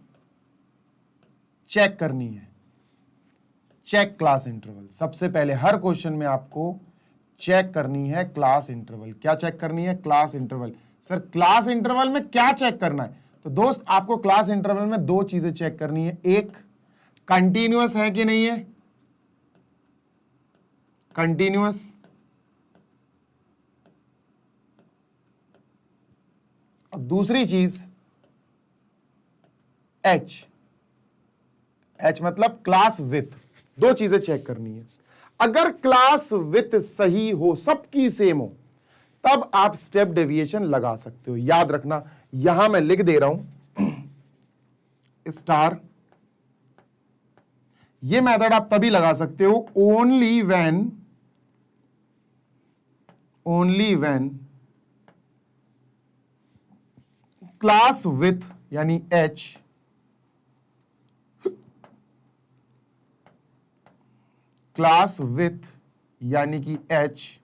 Speaker 1: चेक करनी है। चेक क्लास इंटरवल, सबसे पहले हर क्वेश्चन में आपको चेक करनी है क्लास इंटरवल। क्या चेक करनी है? Class interval. Sir class interval में क्या चेक करना है? तो दोस्त आपको क्लास इंटरवल में दो चीजें चेक करनी है। एक, कंटिन्यूअस है कि नहीं है, कंटिन्यूअस, और दूसरी चीज एच। एच मतलब क्लास विथ। दो चीजें चेक करनी है। अगर क्लास विथ सही हो, सबकी सेम हो, तब आप स्टेप डेविएशन लगा सकते हो। याद रखना, यहां मैं लिख दे रहा हूं स्टार। ये मेथड आप तभी लगा सकते हो ओनली व्हेन क्लास विथ यानी एच क्लास विथ यानी कि H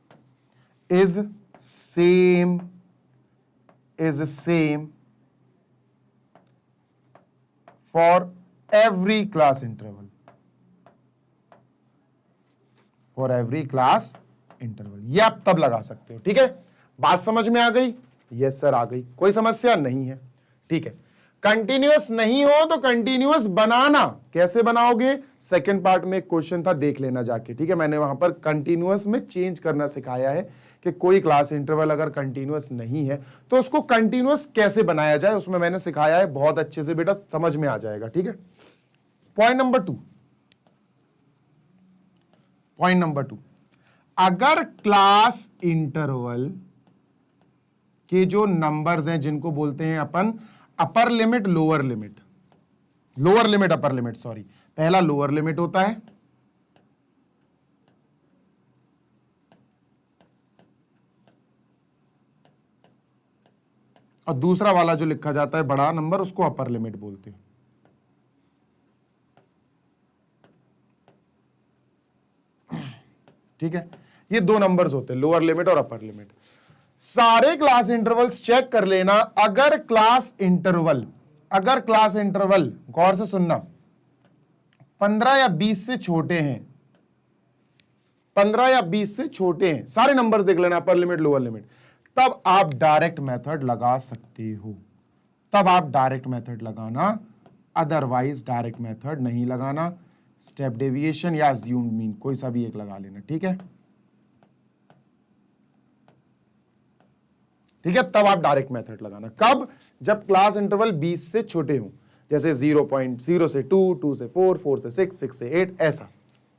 Speaker 1: is same for every class interval. For every class interval, ये आप तब लगा सकते हो। ठीक है, बात समझ में आ गई? यस सर आ गई, कोई समस्या नहीं है। ठीक है, कंटिन्यूअस नहीं हो तो कंटिन्यूअस बनाना कैसे बनाओगे, सेकंड पार्ट में एक क्वेश्चन था, देख लेना जाके। ठीक है, मैंने वहां पर कंटिन्यूअस में चेंज करना सिखाया है कि कोई क्लास इंटरवल अगर कंटिन्यूअस नहीं है तो उसको कंटिन्यूअस कैसे बनाया जाए, उसमें मैंने सिखाया है बहुत अच्छे से, बेटा समझ में आ जाएगा। ठीक है, पॉइंट नंबर 2, अगर क्लास इंटरवल के जो नंबर्स हैं जिनको बोलते हैं अपन upper limit lower limit, upper limit, sorry, पहला लोअर लिमिट होता है और दूसरा वाला जो लिखा जाता है बड़ा नंबर उसको अपर लिमिट बोलते हैं। ठीक है, ये दो नंबर्स होते हैं, लोअर लिमिट और अपर लिमिट। सारे क्लास इंटरवल्स चेक कर लेना। अगर क्लास इंटरवल गौर से सुनना 15 या 20 से छोटे हैं, 15 या 20 से छोटे हैं, सारे नंबर्स देख लेना, अपर लिमिट लोअर लिमिट, तब आप डायरेक्ट मेथड लगा सकते हो। तब आप डायरेक्ट मेथड लगाना, अदरवाइज डायरेक्ट मेथड नहीं लगाना। स्टेप डेविएशन या अज्यूम्ड मीन कोई सा भी एक लगा लेना। ठीक है, ठीक है, तब आप डायरेक्ट मेथड लगाना। कब? जब क्लास इंटरवल 20 से छोटे हो, जैसे 0.0 से 2, 2 से 4, 4 से 6, 6 से 8, ऐसा,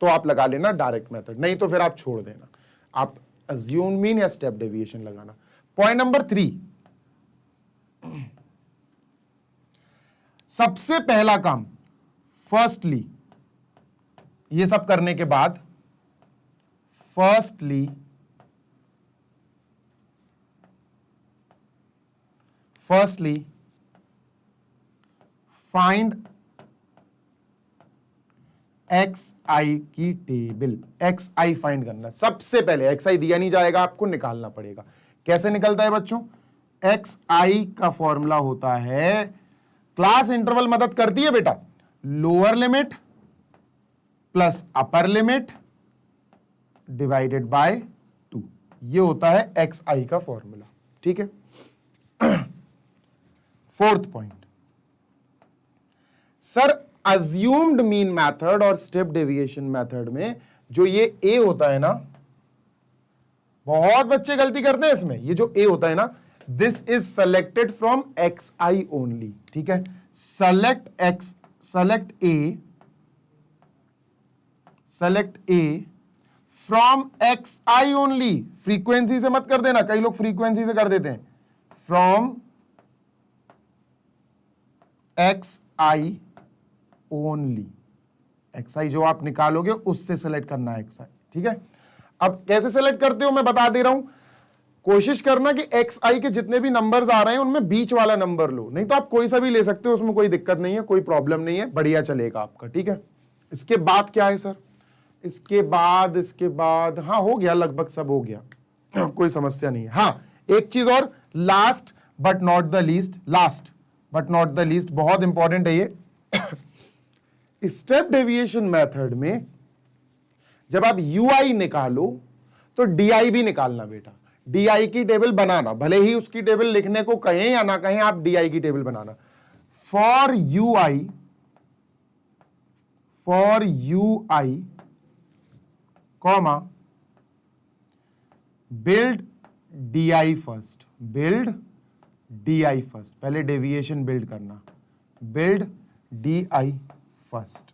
Speaker 1: तो आप लगा लेना डायरेक्ट मेथड। नहीं तो फिर आप छोड़ देना, आप अज्यूम्ड मीन या स्टेप डेविएशन लगाना। पॉइंट नंबर 3, सबसे पहला काम, फर्स्टली, ये सब करने के बाद फर्स्टली फाइंड xi की टेबल। xi फाइंड करना सबसे पहले। xi दिया नहीं जाएगा, आपको निकालना पड़ेगा। कैसे निकलता है बच्चों? xi का फॉर्मूला होता है, क्लास इंटरवल मदद करती है बेटा, lower limit plus upper limit divided by 2, ये होता है xi का फॉर्मूला। ठीक है, fourth point, sir assumed mean method और स्टेप डेविएशन मेथड में जो ये a होता है ना, बहुत बच्चे गलती करते हैं इसमें। ये जो a होता है ना, this is selected from xi only. ठीक है, select a from x i only, frequency से मत कर देना, कई लोग फ्रीक्वेंसी से कर देते हैं, from x i only, x i जो आप निकालोगे उससे सेलेक्ट करना है एक्स आई, ठीक है। अब कैसे सेलेक्ट करते हो मैं बता दे रहा हूं, कोशिश करना कि एक्स आई के जितने भी नंबर्स आ रहे हैं उनमें बीच वाला नंबर लो, नहीं तो आप कोई सा भी ले सकते हो, उसमें कोई दिक्कत नहीं है, कोई प्रॉब्लम नहीं है, बढ़िया चलेगा आपका, ठीक है। इसके बाद क्या है सर, इसके बाद हाँ हो गया, लगभग सब हो गया, कोई समस्या नहीं है। हाँ एक चीज और, last but not the least, last but not the least बहुत इंपॉर्टेंट है ये। स्टेप डेविएशन मेथड में जब आप यूआई निकालो तो डीआई भी निकालना बेटा, डीआई की टेबल बनाना, भले ही उसकी टेबल लिखने को कहें या ना कहें, आप डीआई की table banana. For UI comma build DI first, build DI first, पहले डेविएशन बिल्ड करना, बिल्ड डीआई फर्स्ट,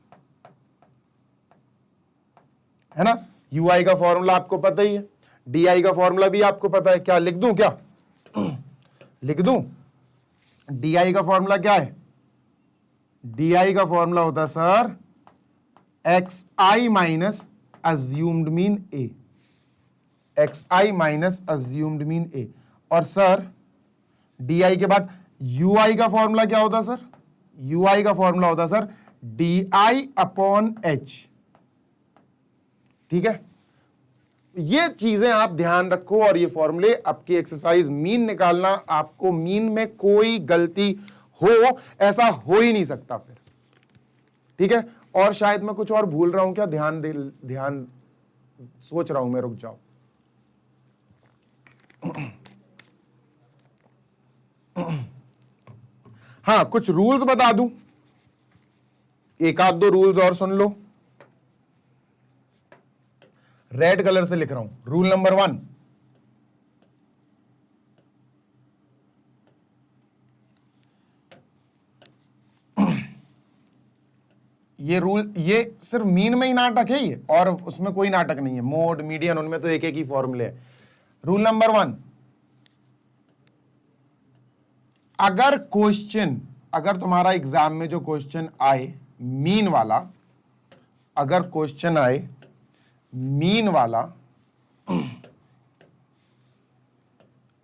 Speaker 1: है ना। यूआई का फॉर्मूला आपको पता ही है, डीआई का फॉर्मूला भी आपको पता है, क्या लिख दूं, क्या लिख दूं, डीआई का फॉर्मूला क्या है, डीआई का फॉर्मूला होता है सर एक्स आई माइनस अज्यूम्ड मीन ए, एक्स आई माइनस अज्यूम्ड मीन ए, और सर डीआई के बाद यूआई का फॉर्मूला क्या होता सर, यूआई का फॉर्मूला होता सर डीआई अपॉन एच, ठीक है। ये चीजें आप ध्यान रखो, और ये फॉर्मूले आपकी एक्सरसाइज मीन निकालना, आपको मीन में कोई गलती हो ऐसा हो ही नहीं सकता फिर, ठीक है। और शायद मैं कुछ और भूल रहा हूं क्या, ध्यान सोच रहा हूं मैं, रुक जाओ। हाँ कुछ रूल्स बता दूं, एक आध दो रूल्स और सुन लो, रेड कलर से लिख रहा हूं। रूल नंबर 1, ये रूल, ये सिर्फ मीन में ही नाटक है ये, और उसमें कोई नाटक नहीं है, मोड मीडियन उनमें तो एक एक ही फॉर्मूले है। रूल नंबर 1, अगर क्वेश्चन, अगर तुम्हारा एग्जाम में जो क्वेश्चन आए मीन वाला, अगर क्वेश्चन आए मीन वाला,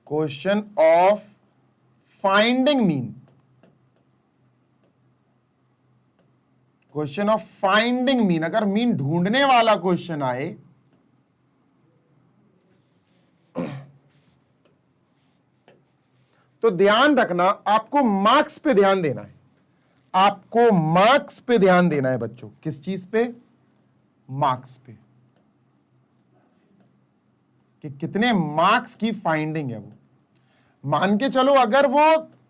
Speaker 1: question of finding mean, question of finding mean, अगर मीन ढूंढने वाला क्वेश्चन आए तो ध्यान रखना, आपको मार्क्स पे ध्यान देना है, आपको मार्क्स पे ध्यान देना है बच्चों। किस चीज पे, मार्क्स पे, कि कितने मार्क्स की फाइंडिंग है वो। मान के चलो अगर वो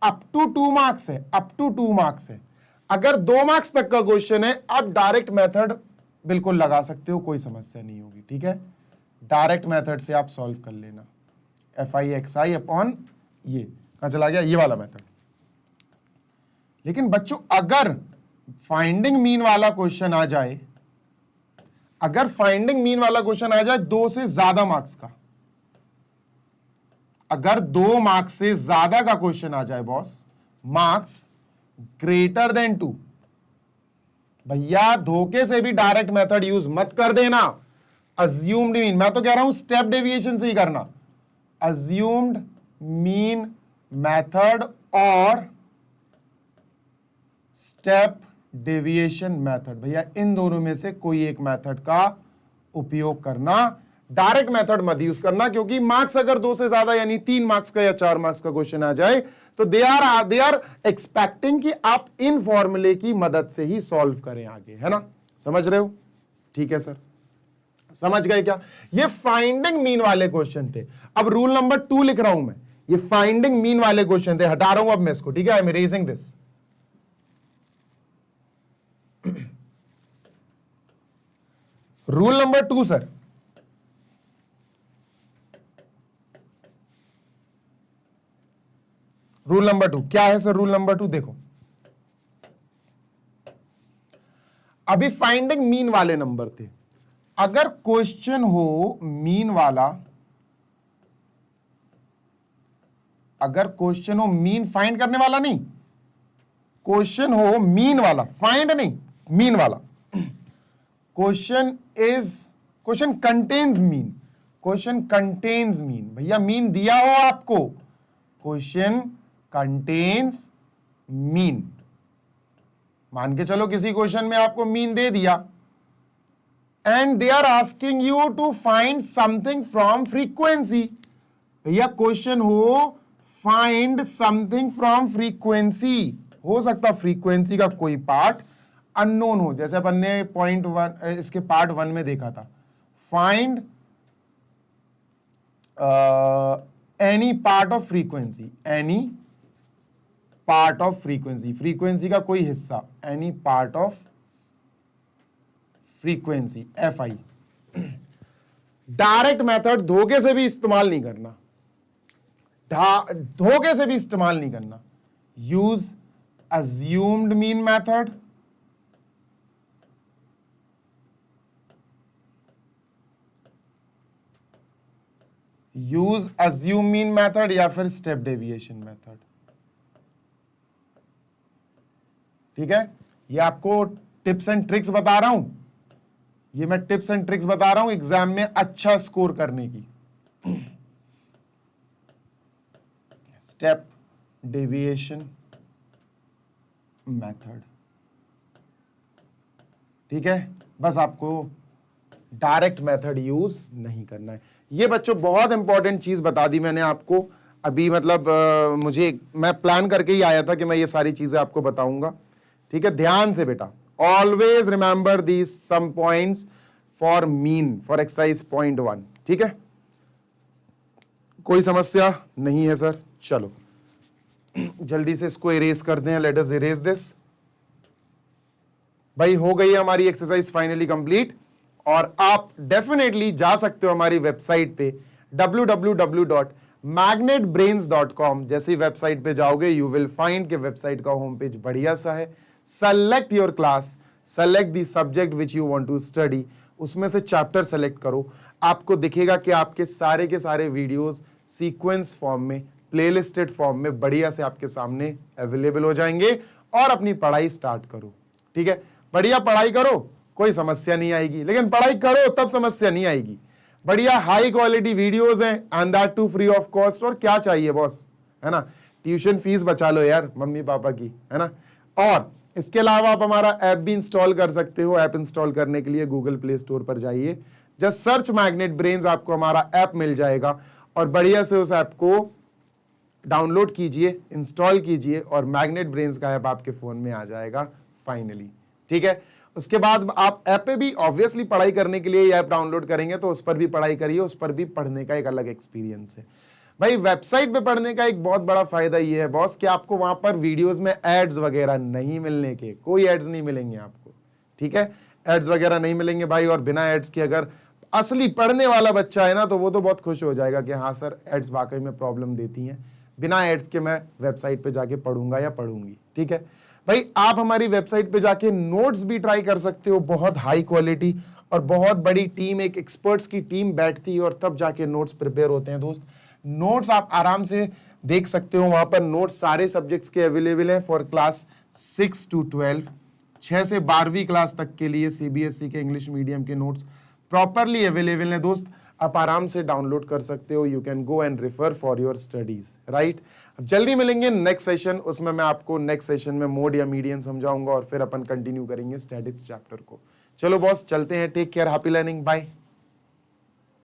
Speaker 1: अप टू 2 मार्क्स है, अप टू 2 मार्क्स है, अगर 2 मार्क्स तक का क्वेश्चन है, आप डायरेक्ट मेथड बिल्कुल लगा सकते हो, कोई समस्या नहीं होगी, ठीक है। डायरेक्ट मेथड से आप सॉल्व कर लेना, F i x I upon ये, कहां चला गया, ये वाला मेथड। लेकिन बच्चों अगर फाइंडिंग मीन वाला क्वेश्चन आ जाए, अगर फाइंडिंग मीन वाला क्वेश्चन आ जाए 2 से ज्यादा मार्क्स का, अगर 2 मार्क्स से ज्यादा का क्वेश्चन आ जाए बॉस, मार्क्स ग्रेटर देन 2, भैया धोखे से भी डायरेक्ट मेथड यूज मत कर देना, अज्यूम्ड मीन, मैं तो कह रहा हूं स्टेप डेविएशन से ही करना, अज्यूम्ड मीन मेथड और स्टेप डेविएशन मेथड, भैया इन दोनों में से कोई एक मेथड का उपयोग करना, डायरेक्ट मेथड मत यूज करना, क्योंकि मार्क्स अगर 2 से ज्यादा यानी 3 मार्क्स का या 4 मार्क्स का क्वेश्चन आ जाए तो दे आर एक्सपेक्टिंग कि आप इन फॉर्मूले की मदद से ही सॉल्व करें आगे, है ना, समझ रहे हो, ठीक है सर, समझ गए क्या। ये फाइंडिंग मीन वाले क्वेश्चन थे। अब रूल नंबर 2 लिख रहा हूं मैं, ये फाइंडिंग मीन वाले क्वेश्चन थे, हटा रहा हूं अब मैं इसको, ठीक है, I am erasing this. Rule number 2 sir, rule number 2 क्या है सर, रूल नंबर 2 देखो, अभी फाइंडिंग मीन वाले नंबर थे, अगर क्वेश्चन हो मीन वाला, अगर क्वेश्चन हो मीन फाइंड करने वाला नहीं, क्वेश्चन हो मीन वाला, फाइंड नहीं, मीन वाला, question contains mean, question contains mean, भैया मीन दिया हो आपको, क्वेश्चन कंटेन्स मीन, मान के चलो किसी क्वेश्चन में आपको मीन दे दिया and they are asking you to find something from frequency, भैया क्वेश्चन हो फाइंड समथिंग फ्रॉम फ्रीक्वेंसी, हो सकता फ्रीक्वेंसी का कोई पार्ट अननोन हो, जैसे अपन ने पॉइंट 1 इसके पार्ट 1 में देखा था, find any part of frequency, any part of frequency, frequency का कोई हिस्सा, any part of frequency, FI। Direct method धोखे से भी इस्तेमाल नहीं करना, धोखे से भी इस्तेमाल नहीं करना, use assumed mean method, use assume mean method या फिर स्टेप डेविएशन मेथड, ठीक है। ये आपको टिप्स एंड ट्रिक्स बता रहा हूं, ये मैं टिप्स एंड ट्रिक्स बता रहा हूं एग्जाम में अच्छा स्कोर करने की। स्टेप डेविएशन मेथड, ठीक है, बस आपको डायरेक्ट मेथड यूज नहीं करना है। ये बच्चों बहुत इंपॉर्टेंट चीज बता दी मैंने आपको अभी, मतलब मैं प्लान करके ही आया था कि मैं ये सारी चीजें आपको बताऊंगा, ठीक है। ध्यान से बेटा, always remember these some points for mean for exercise point 1, ठीक है। कोई समस्या नहीं है सर, चलो जल्दी से इसको इरेज कर दें, लेट अस इरेज दिस। भाई हो गई है हमारी एक्सरसाइज फाइनली कंप्लीट, और आप डेफिनेटली जा सकते हो हमारी वेबसाइट पे www.magnetbrains.com। जैसे ही वेबसाइट पे जाओगे यू विल फाइंड कि वेबसाइट का होम पेज बढ़िया सा है। Select your class, select the subject which you want to study, उसमें से चैप्टर सेलेक्ट करो, आपको दिखेगा कि आपके सारे के सारे वीडियोस सीक्वेंस फॉर्म में, प्लेलिस्टेड फॉर्म में बढ़िया से आपके सामने अवेलेबल हो जाएंगे, और अपनी पढ़ाई स्टार्ट करो, ठीक है। बढ़िया पढ़ाई करो, कोई समस्या नहीं आएगी, लेकिन पढ़ाई करो तब समस्या नहीं आएगी। बढ़िया हाई क्वालिटी वीडियोस हैं and that too free of cost, और क्या चाहिए बॉस, है ना। ट्यूशन फीस बचा लो यार मम्मी पापा की, है ना। और इसके अलावा आप हमारा ऐप भी इंस्टॉल कर सकते हो। ऐप इंस्टॉल करने के लिए गूगल प्ले स्टोर पर जाइए, जस्ट सर्च मैग्नेट ब्रेन्स, आपको हमारा ऐप मिल जाएगा, और बढ़िया से उस ऐप को डाउनलोड कीजिए, इंस्टॉल कीजिए, और मैग्नेट ब्रेन्स का ऐप आपके फोन में आ जाएगा फाइनली, ठीक है। उसके बाद आप ऐप पे भी ऑब्वियसली पढ़ाई करने के लिए ये ऐप डाउनलोड करेंगे, तो उस पर भी पढ़ाई करिए, उस पर भी पढ़ने का एक अलग एक्सपीरियंस है। भाई वेबसाइट पे पढ़ने का एक बहुत बड़ा फायदा ये है बॉस कि आपको वहां पर वीडियोस में एड्स वगैरह नहीं मिलने के, कोई एड्स नहीं मिलेंगे आपको, ठीक है। एड्स वगैरह नहीं मिलेंगे भाई, और बिना एड्स के अगर असली पढ़ने वाला बच्चा है ना, तो वो तो बहुत खुश हो जाएगा कि हाँ सर एड्स वाकई में प्रॉब्लम देती हैं, बिना एड्स के मैं वेबसाइट पे जाके पढ़ूंगा या पढ़ूंगी, ठीक है। भाई आप हमारी वेबसाइट पे जाके नोट्स भी ट्राई कर सकते हो, बहुत हाई क्वालिटी, और बहुत बड़ी टीम, एक एक्सपर्ट्स की टीम बैठती है, और तब जाके नोट्स प्रिपेयर होते हैं दोस्त। नोट्स आप आराम से देख सकते हो, वहां पर नोट्स सारे सब्जेक्ट्स के अवेलेबल हैं फॉर क्लास 6 to 12, 6 से 12वीं क्लास तक के लिए CBSE के इंग्लिश मीडियम के नोट्स प्रॉपरली अवेलेबल हैं दोस्त। आप आराम से डाउनलोड कर सकते हो, you can go and refer for your studies, right. अब जल्दी मिलेंगे नेक्स्ट सेशन, उसमें मैं आपको नेक्स्ट सेशन में मोड या मीडियन समझाऊंगा, और फिर अपन कंटिन्यू करेंगे स्टैटिक्स चैप्टर को। चलो बॉस चलते हैं, take care, happy learning, bye.